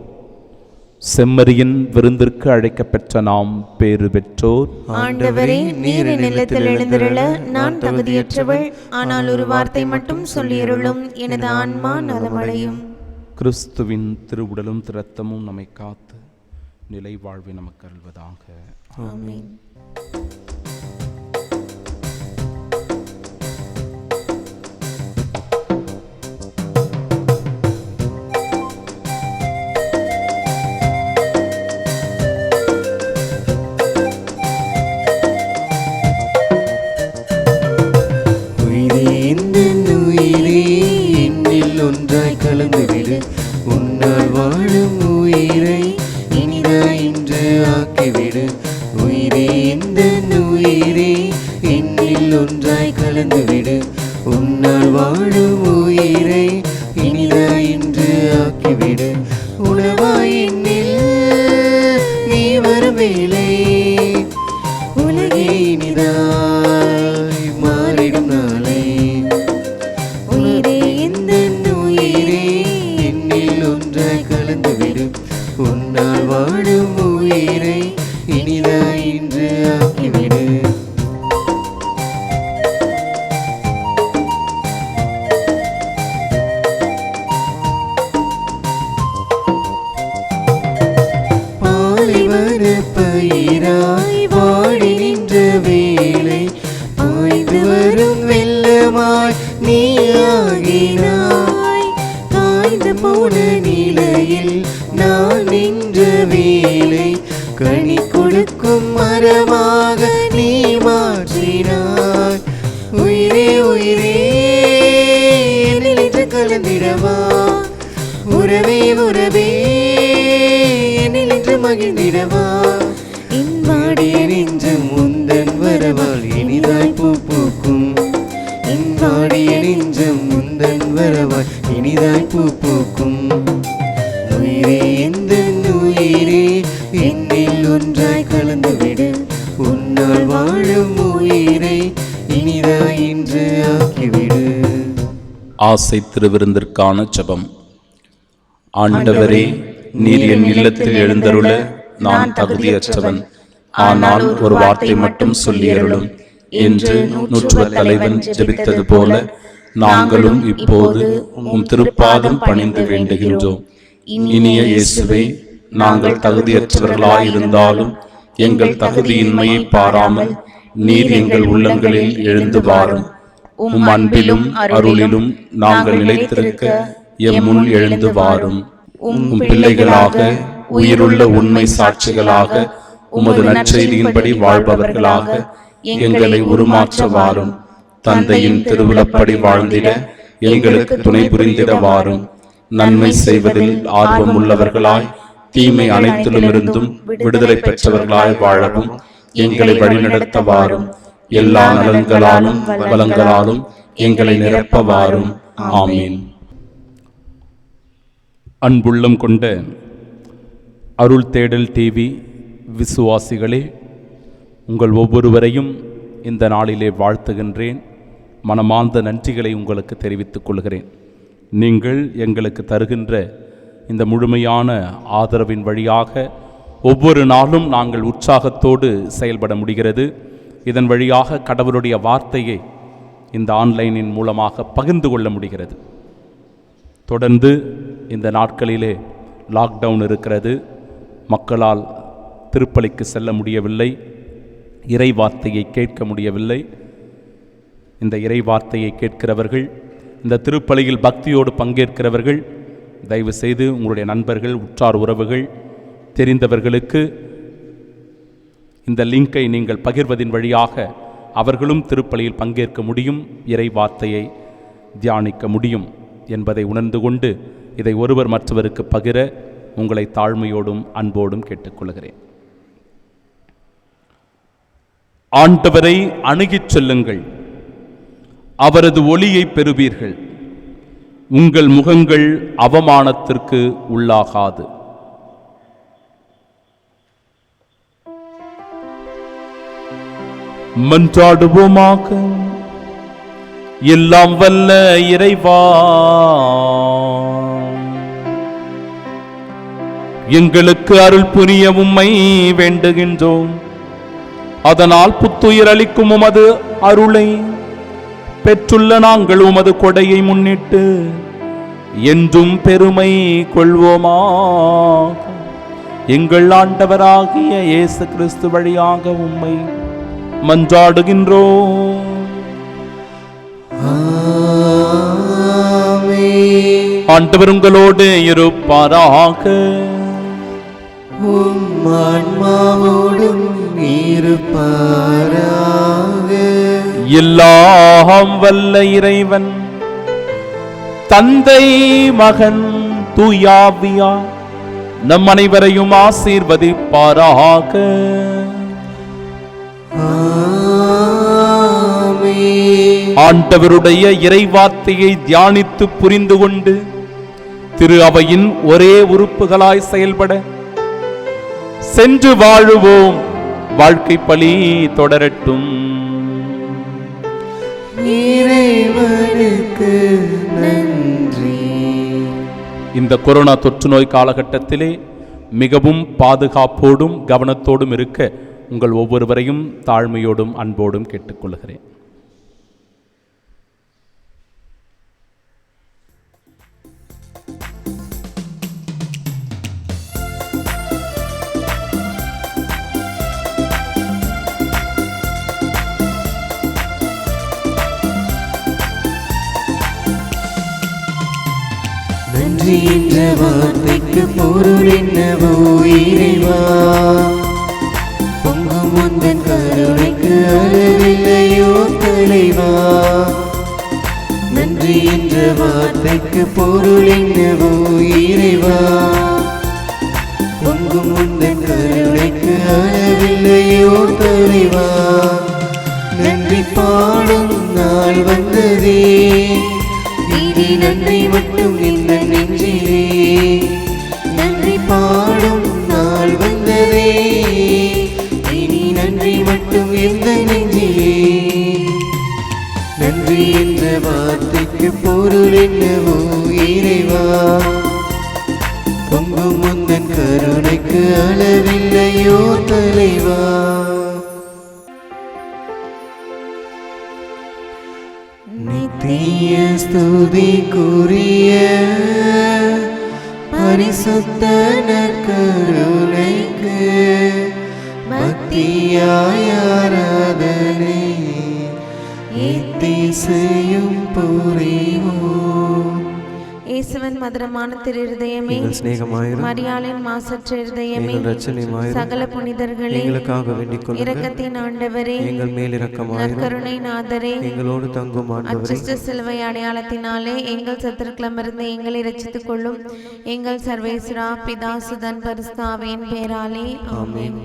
செம்மறியின் விருந்திற்கு அழைக்கப்பெற்ற நாம் பேறு பெற்றோர். ஆண்டவரே, நீர் என் இல்லத்தில் எழுந்திருள நான் தகுதியற்றவள். ஆனால் ஒரு வார்த்தை மட்டும் சொல்லியருளும், எனது ஆன்மா நலமடையும். கிறிஸ்துவின் திருவுடலும் இரத்தமும் நம்மை காத்து நிலை வாழ்வை நமக்கு அருள்வதாக. ஆமென். ஒன்றாய் கலந்துவிடு, உன்னால் வாழும் உயிரை இனிதாய் இன்று ஆக்கிவிடு. உயிரே இந்த உயிரே என்னில் ஒன்றாய் கலந்துவிடு, உன்னால் வாழும் உயிரை இனிதாய் இன்று ஆக்கிவிடு. உணவாய் என்னில் நீ வரும் வேளை உலகே இனிதாய் மாறிடும் நாளை. உயிரே இந்த உயிரே என்னில் ஒன்றாய் கலந்துவிடு, உன்னால் வாழும் உயிரை இனிதாய் இன்று ஆக்கிவிடு. பாலைவன பயிராய் வாடி நின்ற வேளை பாய்ந்து வரும் வெள்ளமாய் நீ ஆகினாய். காய்ந்து போன நிலையில் நான் நின்ற வேளை கனி கொடுக்கும் மரமாக நீ மாற்றினாய். உயிரே உயிரே என்னில் இன்று கலந்திடவா, உறவே உறவே என்னில் இன்று மகிழ்ந்திடவா. இன்வாடிய நெஞ்சம் முந்தன் வரவால் இனிதாய் பூ பூக்கும், இன்வாடிய நெஞ்சம் முந்தன் வரவால் இனிதாய் பூ பூக்கும். உயிரே எந்த உயிரே என்னில் ஒன்றாய் கலந்துவிடு, உன்னால் வாழும் உயிரை இனிதாய் இன்று ஆக்கிவிடு. ஆசை திருவிருந்திற்கான ஜெபம். ஆண்டவரே, நீர் என் இல்லத்தில் எழுந்தருள நான் தகுதியற்றவன். ஆனால் ஒரு வார்த்தை மட்டும் சொல்லியருளும் என்று நூற்றுவ தலைவன் ஜெபித்தது போல நாங்களும் இப்போது உம் திருப்பாதம் பணிந்து வேண்டுகின்றோம். இனிய இயேசுவே, நாங்கள் தகுதியற்றவர்களாயிருந்தாலும் எங்கள் தகுதியின்மையை பாராமல் நீர் எங்கள் உள்ளங்களில் எழுந்து வாரும். உம் அன்பிலும் அருளிலும் நாங்கள் நிலைத்திருக்க எம் முன் எழுந்து வாரும். உம் பிள்ளைகளாக, உயிருள்ள உண்மை சாட்சிகளாக, உமது நற்செய்தியின்படி வாழ்பவர்களாக எங்களை உருமாற்ற வாரும். தந்தையின் திருவிழப்படி வாழ்ந்திட எங்களுக்கு துணை புரிந்திட வாரும். நன்மை செய்வதில் ஆர்வம் உள்ளவர்களாய், தீமை அனைத்திலுமிருந்தும் விடுதலை பெற்றவர்களாய் வாழவும் எங்களை வழிநடத்த வாரும். எல்லா நலன்களாலும் வளங்களாலும் எங்களை நிரப்ப வாரும். ஆமீன். அன்புள்ளம் கொண்ட அருள் தேடல் டிவி விசுவாசிகளே, உங்கள் ஒவ்வொருவரையும் இந்த நாளிலே வாழ்த்துகின்றேன். மனமார்ந்த நன்றிகளை உங்களுக்கு தெரிவித்துக் கொள்கிறேன். நீங்கள் எங்களுக்கு தருகின்ற இந்த முழுமையான ஆதரவின் வழியாக ஒவ்வொரு நாளும் நாங்கள் உற்சாகத்தோடு செயல்பட முடிகிறது. இதன் வழியாக கடவுளுடைய வார்த்தையை இந்த ஆன்லைனின் மூலமாக பகிர்ந்து கொள்ள முடிகிறது. தொடர்ந்து இந்த நாட்களிலே லாக்டவுன் இருக்கிறது. மக்களால் திருப்பலிக்கு செல்ல முடியவில்லை, இறை வார்த்தையை கேட்க முடியவில்லை. இந்த இறை வார்த்தையை கேட்கிறவர்கள், இந்த திருப்பலியில் பக்தியோடு பங்கேற்கிறவர்கள், தயவு செய்து உங்களுடைய நண்பர்கள், உற்றார் உறவுகள், தெரிந்தவர்களுக்கு இந்த லிங்கை நீங்கள் பகிர்வதின் வழியாக அவர்களும் திருப்பலியில் பங்கேற்க முடியும், இறை வார்த்தையை தியானிக்க முடியும் என்பதை உணர்ந்து கொண்டு இதை ஒருவர் மற்றவருக்கு பகிர உங்களை தாழ்மையோடும் அன்போடும் கேட்டுக்கொள்கிறேன். ஆண்டவரை அணுகிச் செல்லுங்கள், அவரது ஒளியை பெறுவீர்கள். உங்கள் முகங்கள் அவமானத்திற்கு உள்ளாகாது. மன்றாடுவோமாக. எல்லாம் வல்ல இறைவா, எங்களுக்கு அருள் புரிய உம்மை வேண்டுகின்றோம். அதனால் புத்துயிர் அளிக்கும் உமது அருளை பெற்றுள்ள நாங்கள் உமது கொடையை முன்னிட்டு என்றும் பெருமை கொள்வோமா. எங்கள் ஆண்டவராகிய இயேசு கிறிஸ்து வழியாக உம்மை மன்றாடுகின்றோம். ஆண்டவர் உங்களோடு இருப்பாராக. உம் ஆன்மாவோடும் இருப்பாராக. எல்லாம் வல்ல இறைவன் தந்தை, மகன், தூயாவியா நம் அனைவரையும் ஆசீர்வதிப்பாராக. ஆண்டவருடைய இறைவார்த்தையை தியானித்து புரிந்து கொண்டு திரு அவையின் ஒரே உறுப்புகளாய் செயல்பட சென்று வாழுவோம். வாழ்க்கை பலி தொடரட்டும். இறைவனுக்கு நன்றி. இந்த கொரோனா தொற்று நோய் காலகட்டத்திலே மிகவும் பாதுகாப்போடும் கவனத்தோடும் இருக்க உங்கள் ஒவ்வொருவரையும் தாழ்மையோடும் அன்போடும் கேட்டுக்கொள்கிறேன். நன்றி என்ற வார்த்தைக்கு பொருள் என்னவோ இறைவா, பொங்கும் உந்தன் கருணைக்கு அளவில்லையோ தலைவா. நன்றி என்ற வார்த்தைக்கு பொருள் என்னவோ இறைவா, பொங்கும் உந்தன் கருணைக்கு அளவில்லையோ தலைவா. நன்றி பாடும் நாள் வந்ததே, இனி நன்றி மட்டும் இந்த நெஞ்சிலே. நன்றி பாடும் நாள் வந்ததே, இனி நன்றி மட்டும் இந்த நெஞ்சிலே. நன்றி என்ற வார்த்தைக்கு பொருள் என்னவோ இறைவா, பொங்கும் உந்தன் கருணைக்கு அளவில்லையோ தலைவா. நித்திய ஸ்துதிக்குரிய பரிசுத்த நற்கருணைக்கு பக்தியாய் ஆராதனை எத்திசையும் புரிவோம். இயேசுவின் மதுரமான திருஹிருதயமே, மரியாளின் மாசற்ற இருதயமே, சகல புனிதர்களே, இரக்கத்தின் ஆண்டவரே, நற்கருணை நாதரே, எங்களோடு தங்கும் அச்சிஷ்ட சிலுவை அடையாளத்தினாலே எங்கள் சத்துருக்களமிருந்து எங்களை ரட்சித்துக் கொள்ளும் எங்கள் சர்வேஸ்வரா பிதா சுதன் பரிசுத்த ஆவியின் பேராலே ஆமென்.